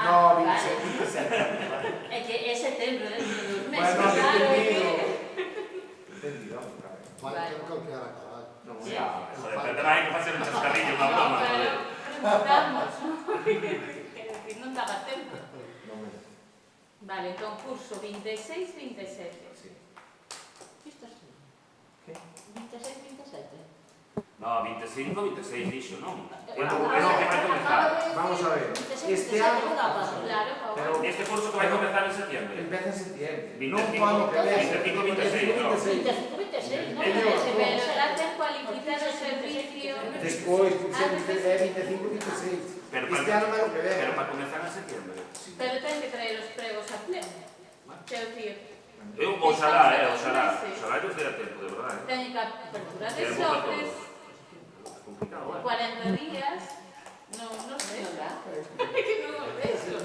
No, vale. 27. É que é setembro dentro de 2 meses, Bueno, claro, é que... entendido, claro. Vai ter que quedar acabado. Non, Sí. Joder, pero te vai que facer un chascarrillo, unha broma, pero joder. preguntamos, quero dicir, non daba tempo. Non me... Vale, entón curso 26-27. Sí. Isto sí. Que? 26-27. No, 25-26 dixo, non? É Bueno, o que vai comezar. Vamos a ver, este ano... Claro, Pero Este curso que vai comezar en septiembre. empeza en septiembre. 25, Non cuando que ves. 25-26, no. 25-26, non? pero será ter cualificar o servicio... Despois, é 25-26. Pero Este ano é o que ven. Pero para comezar en septiembre. Pero ten que traer os pregos a pleno. Quero dicir, Eu, oxalá, oxalá que os dé a tempo, de verdade. ten que apertura de É bo para sobres, todos. É complicado, 40 días, non sei, é que non o vexo.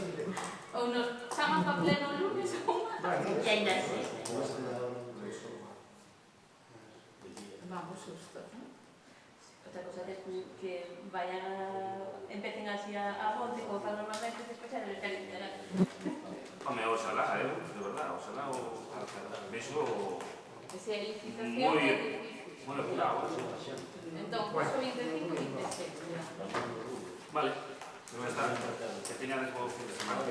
Ou nos chaman para pleno o lunes ou E ainda así. vamos susto, non? Outra cosa que vayan empecen así a monte, como fan normalmente, despois xa non les queren enterar. Home, oxalá, de verdade, oxalá vexo Que se a licitación moi é difícil. apurado. Entón, curso 25-26. Vale, non está, que teñades bo fin de semana.